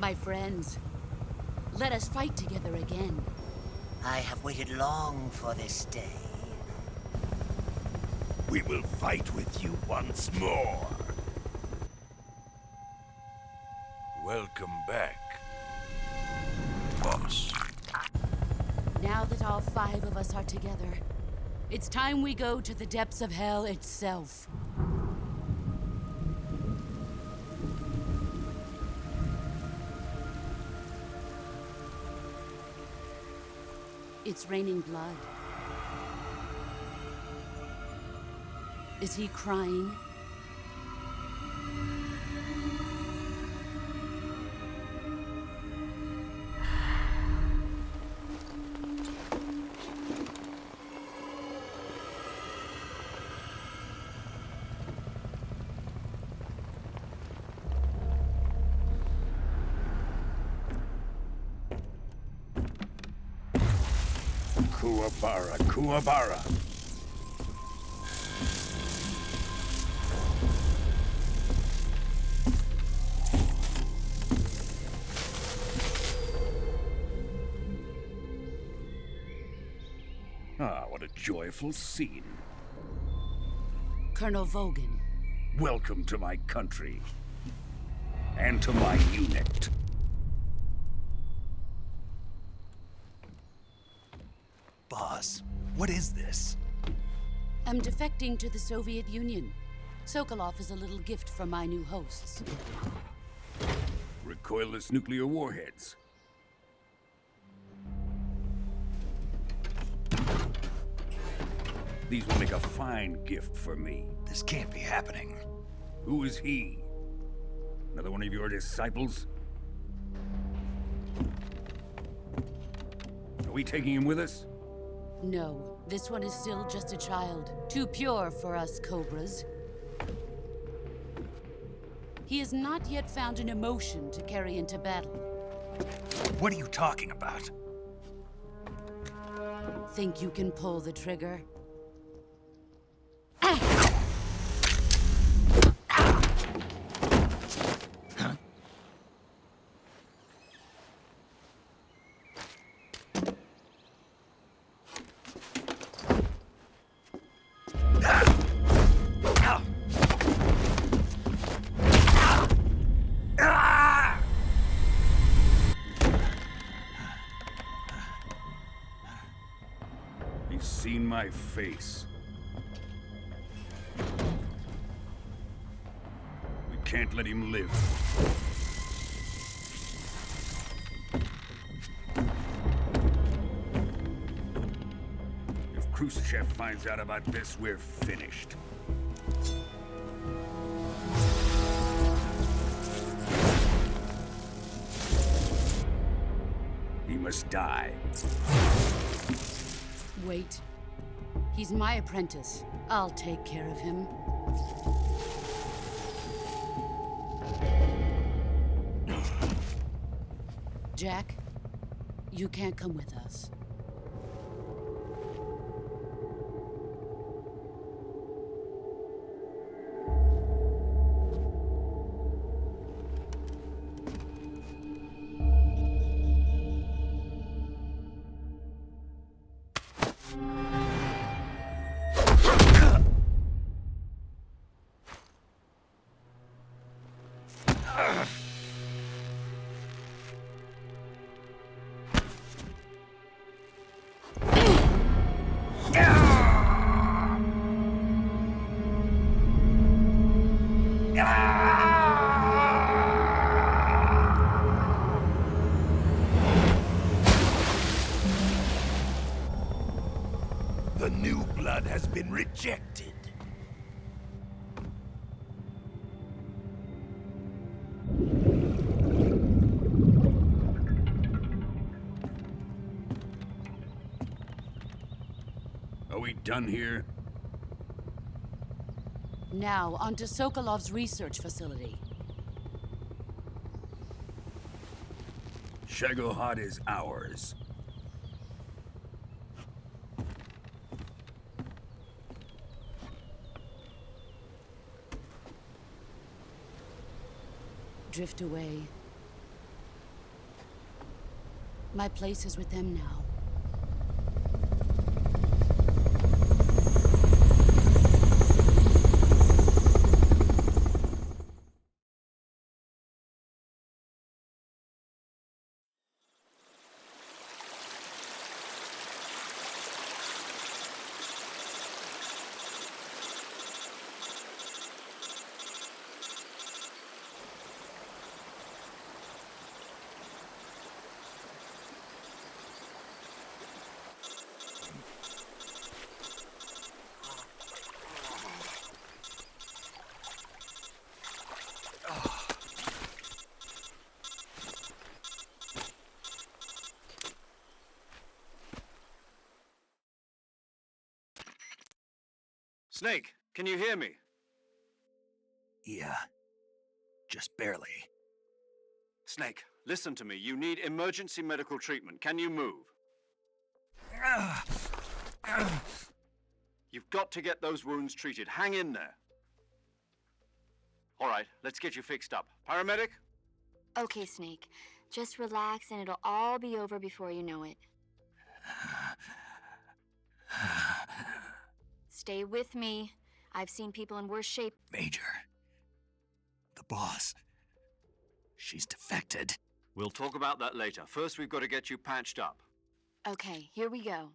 My friends, let us fight together again. I have waited long for this day. We will fight with you once more. Welcome back, boss. Now that all 5 of us are together, it's time we go to the depths of hell itself. It's raining blood. Is he crying? Kuwabara, Kuwabara. Ah, what a joyful scene. Colonel Vogan. Welcome to my country. And to my unit. Boss, what is this? I'm defecting to the Soviet Union. Sokolov is a little gift from my new hosts. Recoilless nuclear warheads. These will make a fine gift for me. This can't be happening. Who is he? Another one of your disciples? Are we taking him with us? No, this one is still just a child. Too pure for us Cobras. He has not yet found an emotion to carry into battle. What are you talking about? Think you can pull the trigger? He's seen my face. We can't let him live. If Khrushchev finds out about this, we're finished. He must die. Wait. He's my apprentice. I'll take care of him. Jack, you can't come with us. The new blood has been rejected. Are we done here? Now, onto Sokolov's research facility. Shagohod is ours. Drift away. My place is with them now. Snake, can you hear me? Yeah, just barely. Snake, listen to me. You need emergency medical treatment. Can you move? We've got to get those wounds treated. Hang in there. All right, let's get you fixed up. Paramedic? Okay, Snake. Just relax and it'll all be over before you know it. Stay with me. I've seen people in worse shape. Major, the boss, she's defected. We'll talk about that later. First, we've got to get you patched up. Okay, here we go.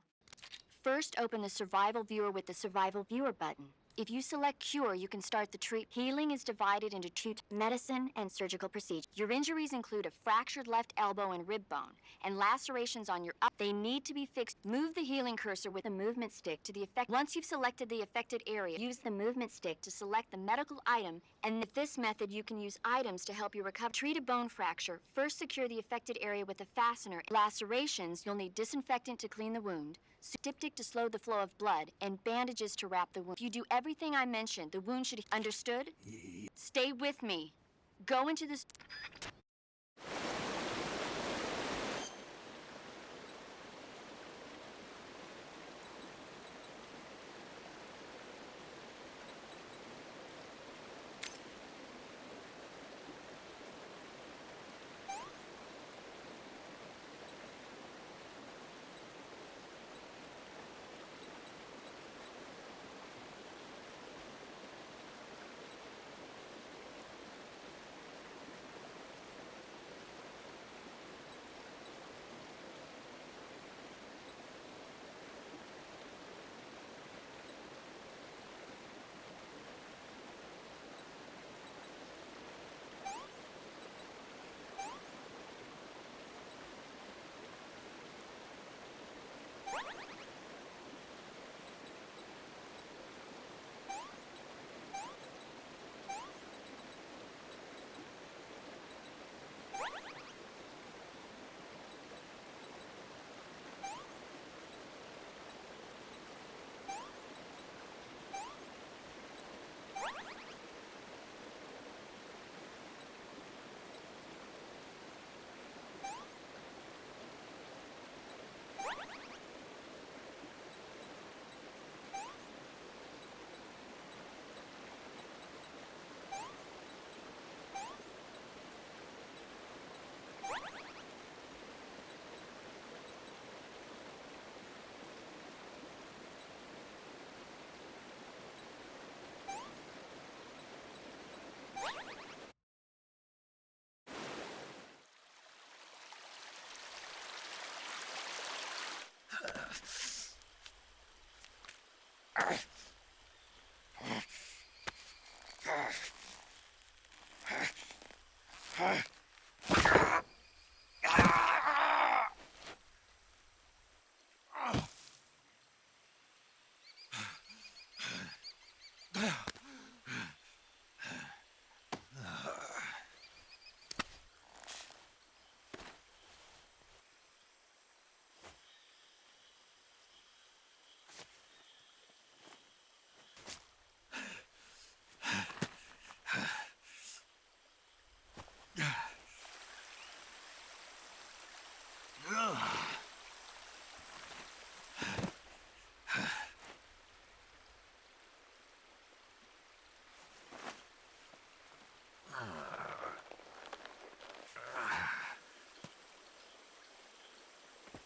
First, open the survival viewer with the survival viewer button. If you select cure, you can start the treat. Healing is divided into two medicine and surgical procedure. Your injuries include a fractured left elbow and rib bone, and lacerations on your up. They need to be fixed. Move the healing cursor with the movement stick to the effect. Once you've selected the affected area, use the movement stick to select the medical item, and with this method, you can use items to help you recover. Treat a bone fracture. First, secure the affected area with a fastener. Lacerations, you'll need disinfectant to clean the wound, styptic to slow the flow of blood, and bandages to wrap the wound. If you do everything I mentioned, the wound should... Understood? Stay with me. Go into this...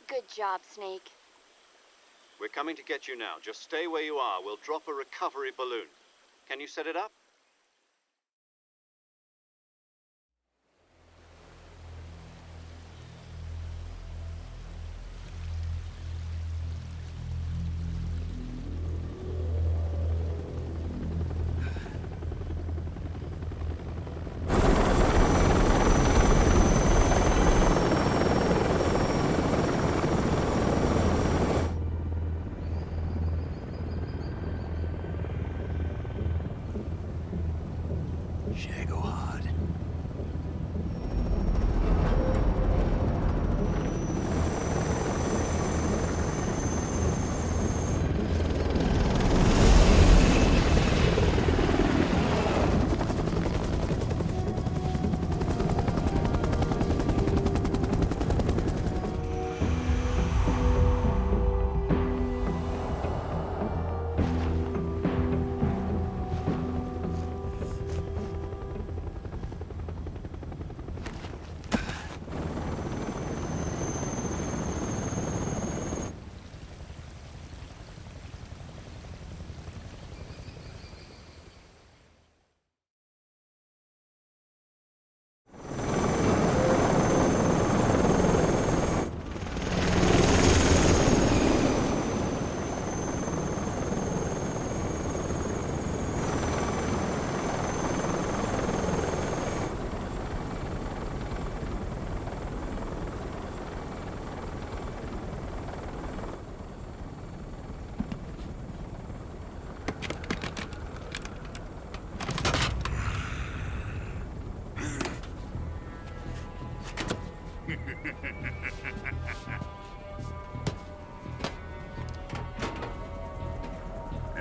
Good job, Snake. We're coming to get you now. Just stay where you are. We'll drop a recovery balloon. Can you set it up?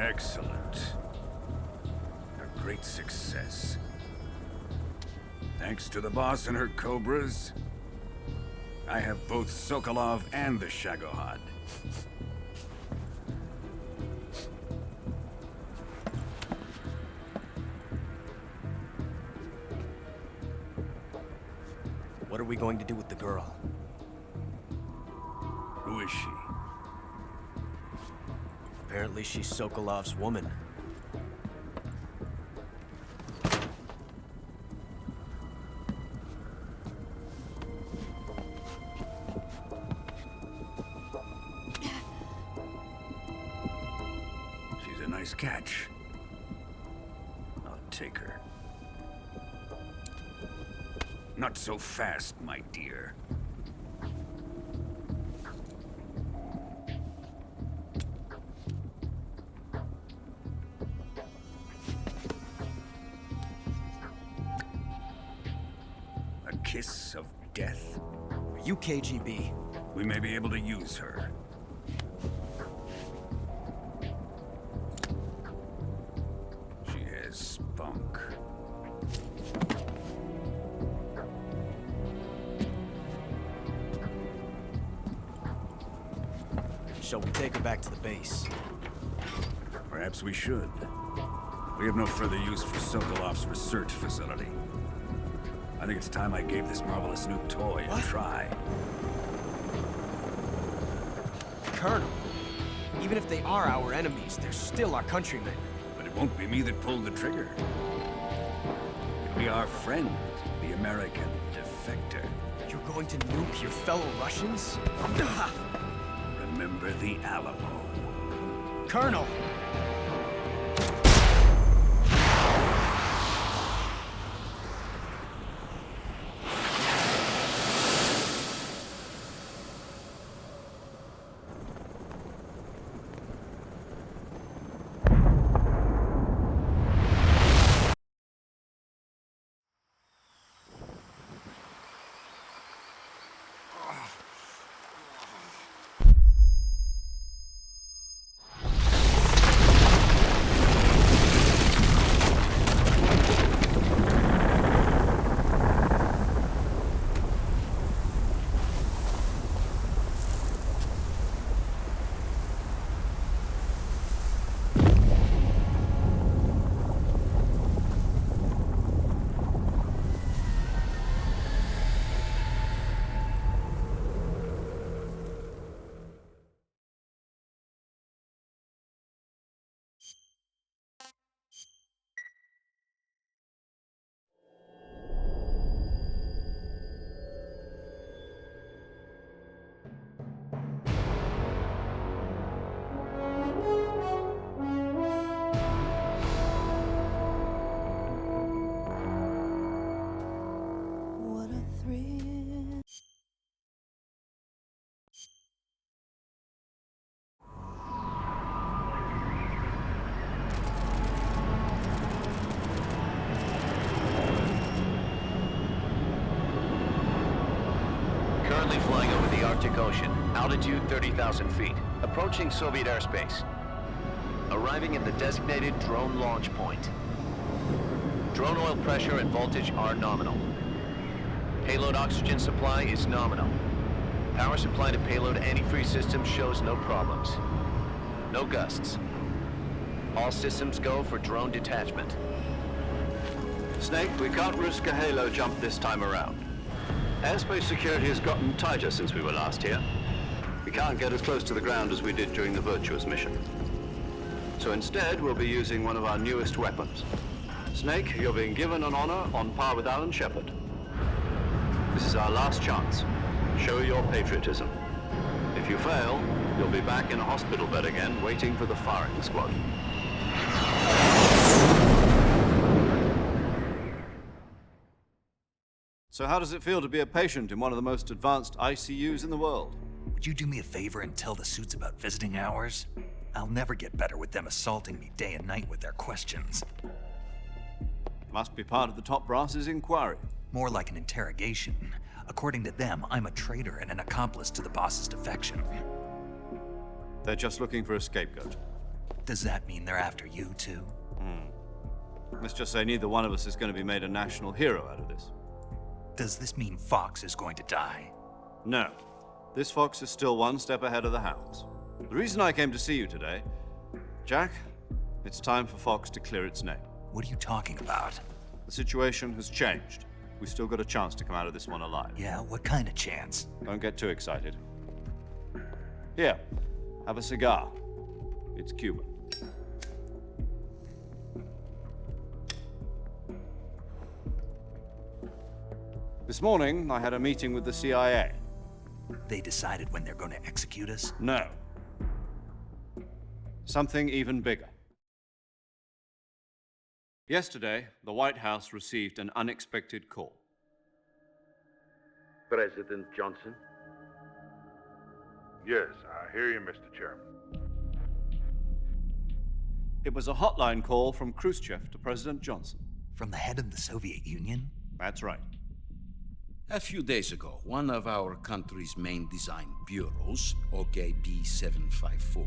Excellent. A great success. Thanks to the boss and her cobras, I have both Sokolov and the Shagohod. What are we going to do with the girl? Who is she? Apparently she's Sokolov's woman. She's a nice catch. I'll take her. Not so fast, my dear. A kiss of death? Are you KGB? We may be able to use her. She has spunk. Shall we take her back to the base? Perhaps we should. We have no further use for Sokolov's research facility. I think it's time I gave this marvelous new toy a try. Colonel, even if they are our enemies, they're still our countrymen. But it won't be me that pulled the trigger. It'll be our friend, the American defector. You're going to nuke your fellow Russians? Remember the Alamo. Colonel! Currently flying over the Arctic Ocean, altitude 30,000 feet, approaching Soviet airspace. Arriving at the designated drone launch point. Drone oil pressure and voltage are nominal. Payload oxygen supply is nominal. Power supply to payload antifreeze system shows no problems. No gusts. All systems go for drone detachment. Snake, we can't risk a halo jump this time around. Airspace security has gotten tighter since we were last here. We can't get as close to the ground as we did during the Virtuous mission. So instead, we'll be using one of our newest weapons. Snake, you're being given an honor on par with Alan Shepard. This is our last chance. Show your patriotism. If you fail, you'll be back in a hospital bed again, waiting for the firing squad. So how does it feel to be a patient in one of the most advanced ICUs in the world? Would you do me a favor and tell the suits about visiting hours? I'll never get better with them assaulting me day and night with their questions. Must be part of the top brass's inquiry. More like an interrogation. According to them, I'm a traitor and an accomplice to the boss's defection. They're just looking for a scapegoat. Does that mean they're after you, too? Let's just say neither one of us is going to be made a national hero out of this. Does this mean Fox is going to die? No. This fox is still one step ahead of the hounds. The reason I came to see you today, Jack, it's time for Fox to clear its name. What are you talking about? The situation has changed. We've still got a chance to come out of this one alive. Yeah, what kind of chance? Don't get too excited. Here, have a cigar. It's Cuban. This morning, I had a meeting with the CIA. They decided when they're going to execute us? No. Something even bigger. Yesterday, the White House received an unexpected call. President Johnson? Yes, I hear you, Mr. Chairman. It was a hotline call from Khrushchev to President Johnson. From the head of the Soviet Union? That's right. A few days ago, one of our country's main design bureaus, OKB 754,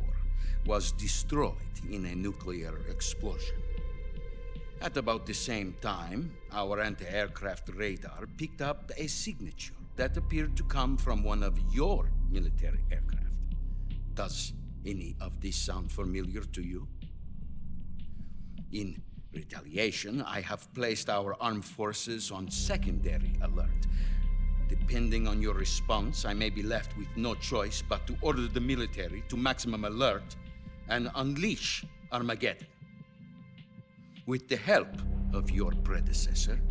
was destroyed in a nuclear explosion. At about the same time, our anti-aircraft radar picked up a signature that appeared to come from one of your military aircraft. Does any of this sound familiar to you? In retaliation, I have placed our armed forces on secondary alert. Depending on your response, I may be left with no choice but to order the military to maximum alert and unleash Armageddon. With the help of your predecessor,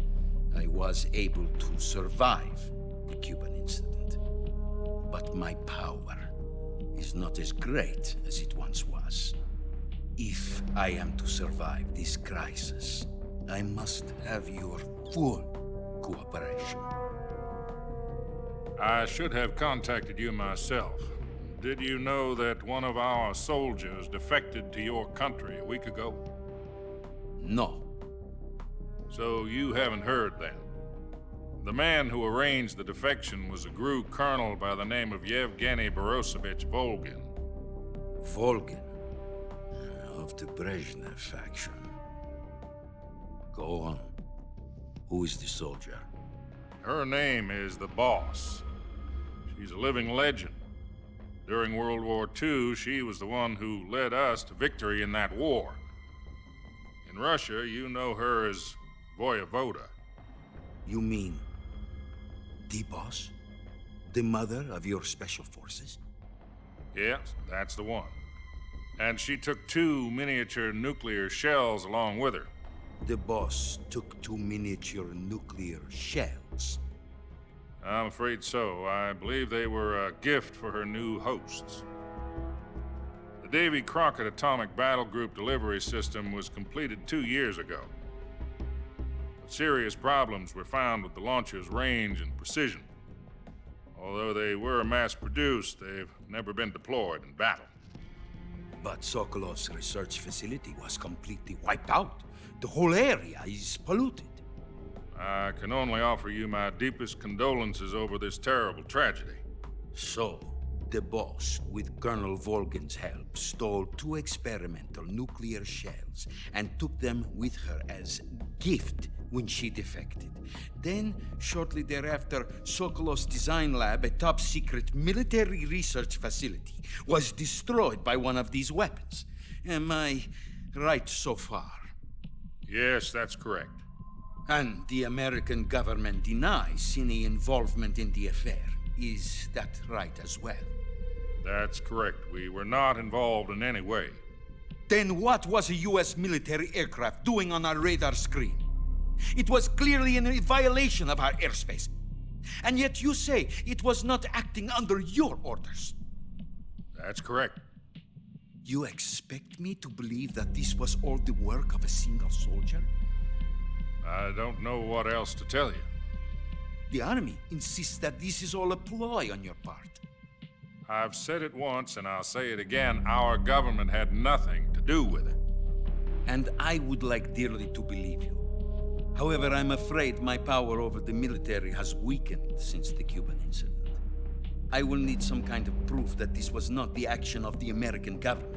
I was able to survive the Cuban incident. But my power is not as great as it once was. If I am to survive this crisis, I must have your full cooperation. I should have contacted you myself. Did you know that one of our soldiers defected to your country a week ago? No. So you haven't heard then. The man who arranged the defection was a GRU colonel by the name of Yevgeny Borosovich Volgin. Volgin? Of the Brezhnev faction. Go on. Who is the soldier? Her name is the Boss. She's a living legend. During World War II, she was the one who led us to victory in that war. In Russia, you know her as Voyevoda. You mean the Boss? The mother of your special forces? Yes, that's the one. And she took 2 miniature nuclear shells along with her. The Boss took 2 miniature nuclear shells? I'm afraid so. I believe they were a gift for her new hosts. The Davy Crockett Atomic Battle Group delivery system was completed 2 years ago. But serious problems were found with the launcher's range and precision. Although they were mass-produced, they've never been deployed in battle. But Sokolov's research facility was completely wiped out. The whole area is polluted. I can only offer you my deepest condolences over this terrible tragedy. So, the Boss, with Colonel Volgin's help, stole 2 experimental nuclear shells and took them with her as gift when she defected. Then, shortly thereafter, Sokolov's design lab, a top-secret military research facility, was destroyed by one of these weapons. Am I right so far? Yes, that's correct. And the American government denies any involvement in the affair. Is that right as well? That's correct. We were not involved in any way. Then what was a U.S. military aircraft doing on our radar screen? It was clearly in violation of our airspace. And yet you say it was not acting under your orders. That's correct. You expect me to believe that this was all the work of a single soldier? I don't know what else to tell you. The Army insists that this is all a ploy on your part. I've said it once, and I'll say it again. Our government had nothing to do with it. And I would like dearly to believe you. However, I'm afraid my power over the military has weakened since the Cuban incident. I will need some kind of proof that this was not the action of the American government.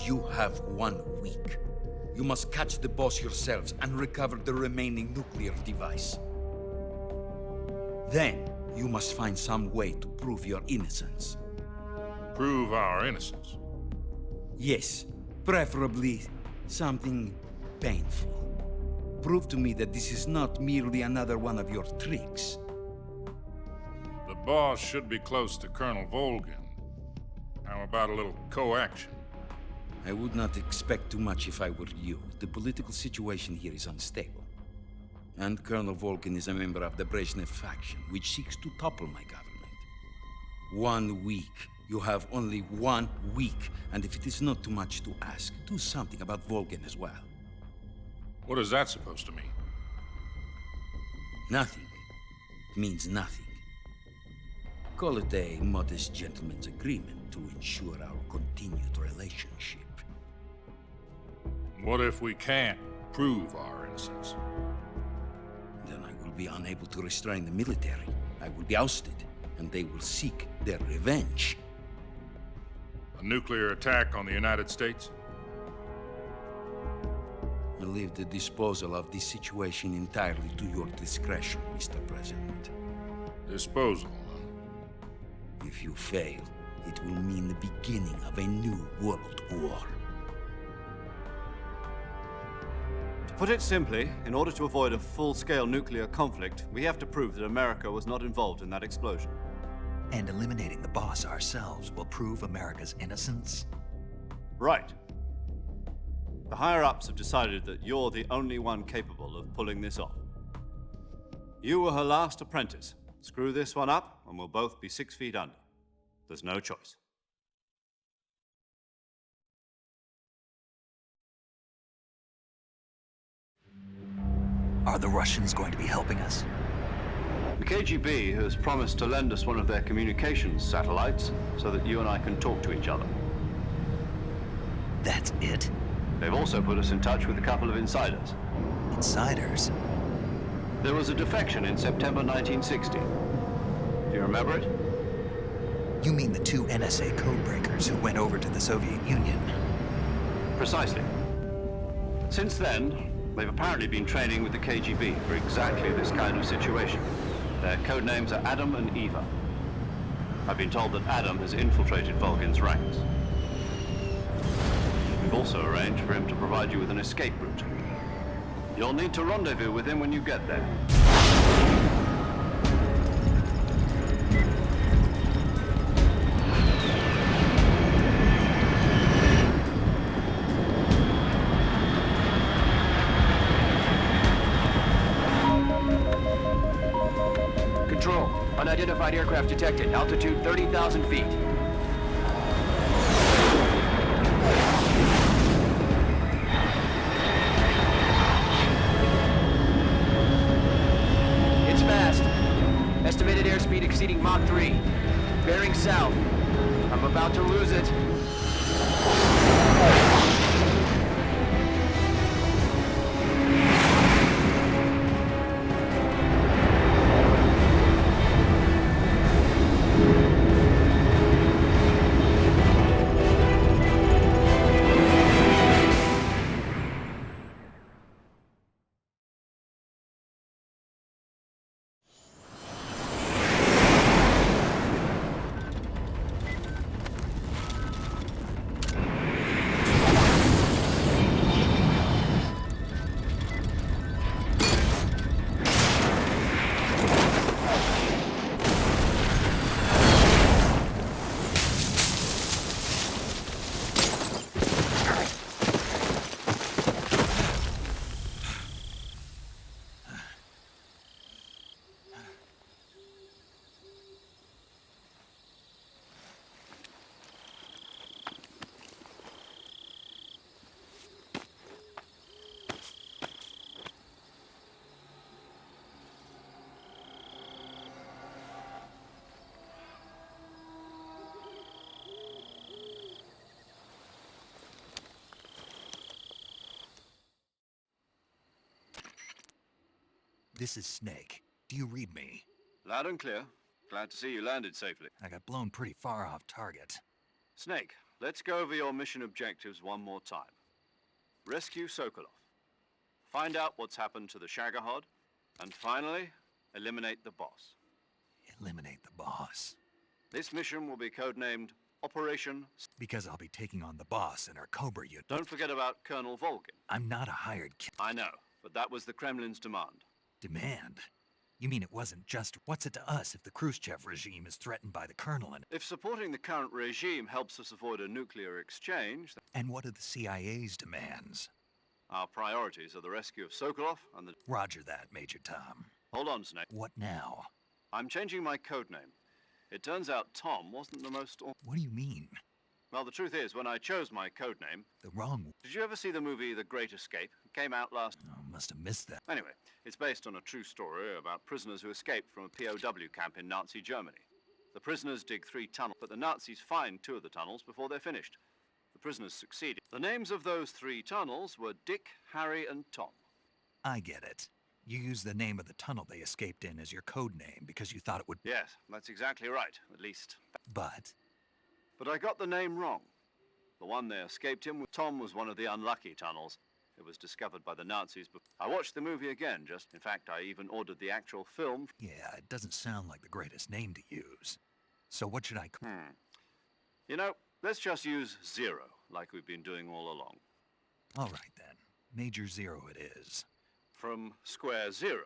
You have 1 week. You must catch the boss yourselves and recover the remaining nuclear device. Then, you must find some way to prove your innocence. Prove our innocence? Yes, preferably something painful. Prove to me that this is not merely another one of your tricks. The boss should be close to Colonel Volgin. How about a little co-action? I would not expect too much if I were you. The political situation here is unstable. And Colonel Volgin is a member of the Brezhnev faction, which seeks to topple my government. 1 week. You have only 1 week. And if it is not too much to ask, do something about Volgin as well. What is that supposed to mean? Nothing. It means nothing. Call it a modest gentleman's agreement to ensure our continued relationship. What if we can't prove our innocence? Then I will be unable to restrain the military. I will be ousted, and they will seek their revenge. A nuclear attack on the United States? I leave the disposal of this situation entirely to your discretion, Mr. President. Disposal? If you fail, it will mean the beginning of a new world war. To put it simply, in order to avoid a full-scale nuclear conflict, we have to prove that America was not involved in that explosion. And eliminating the boss ourselves will prove America's innocence? Right. The higher-ups have decided that you're the only one capable of pulling this off. You were her last apprentice. Screw this one up, and we'll both be 6 feet under. There's no choice. Are the Russians going to be helping us? The KGB has promised to lend us one of their communications satellites so that you and I can talk to each other. That's it? They've also put us in touch with a couple of insiders. Insiders? There was a defection in September 1960. Do you remember it? You mean the 2 NSA codebreakers who went over to the Soviet Union? Precisely. Since then, they've apparently been training with the KGB for exactly this kind of situation. Their code names are Adam and Eva. I've been told that Adam has infiltrated Volgin's ranks. We've also arranged for him to provide you with an escape route. You'll need to rendezvous with him when you get there. Control, unidentified aircraft detected. Altitude 30,000 feet. It's fast. Estimated airspeed exceeding Mach 3. Bearing south. I'm about to lose it. This is Snake. Do you read me? Loud and clear. Glad to see you landed safely. I got blown pretty far off target. Snake, Let's go over your mission objectives one more time. Rescue Sokolov. Find out what's happened to the Shagohod. And finally, eliminate the boss. Eliminate the boss. This mission will be codenamed Operation... Because I'll be taking on the boss in our Cobra unit. Don't forget about Colonel Volgin. I'm not a hired kid. I know, but that was the Kremlin's demand. Demand? You mean it wasn't just, what's it to us if the Khrushchev regime is threatened by the Colonel and... If supporting the current regime helps us avoid a nuclear exchange... And what are the CIA's demands? Our priorities are the rescue of Sokolov and the... Roger that, Major Tom. Hold on, Snake. What now? I'm changing my codename. It turns out Tom wasn't the most... What do you mean? Well, the truth is, when I chose my codename... The wrong... Did you ever see the movie The Great Escape? It came out last... Oh, must have missed that. Anyway, it's based on a true story about prisoners who escaped from a POW camp in Nazi Germany. The prisoners dig 3 tunnels, but the Nazis find 2 of the tunnels before they're finished. The prisoners succeeded. The names of those 3 tunnels were Dick, Harry, and Tom. I get it. You used the name of the tunnel they escaped in as your code name because you thought it would... Yes, that's exactly right, at least. But I got the name wrong. The one they escaped in, Tom was one of the unlucky tunnels. It was discovered by the Nazis. I watched the movie again, just. In fact, I even ordered the actual film. Yeah, it doesn't sound like the greatest name to use. So what should I... You know, let's just use Zero, like we've been doing all along. All right, then. Major Zero it is. From Square Zero.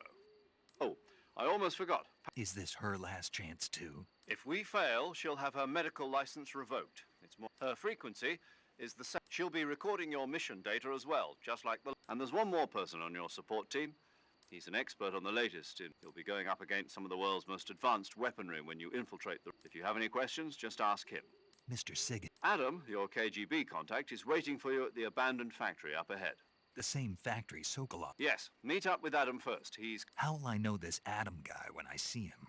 Oh, I almost forgot. Is this her last chance, too? If we fail, she'll have her medical license revoked. It's more... Her frequency is the same. She'll be recording your mission data as well, just like the... And there's one more person on your support team. He's an expert on the latest. He'll be going up against some of the world's most advanced weaponry when you infiltrate the... If you have any questions, just ask him. Mr. Sigan. Adam, your KGB contact, is waiting for you at the abandoned factory up ahead. The same factory Sokolov. Yes, meet up with Adam first. He's... How'll I know this Adam guy when I see him?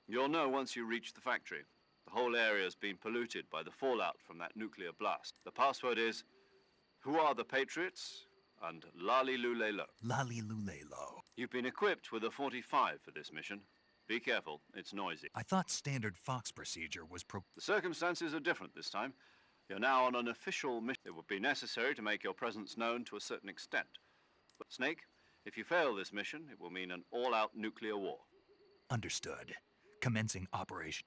You'll know once you reach the factory. The whole area's been polluted by the fallout from that nuclear blast. The password is, who are the Patriots? And Lali Lulelo. Lali Lulelo. You've been equipped with a 45 for this mission. Be careful, it's noisy. I thought standard Fox procedure was The circumstances are different this time. You're now on an official mission. It would be necessary to make your presence known to a certain extent. But Snake, if you fail this mission, it will mean an all-out nuclear war. Understood. Commencing operation.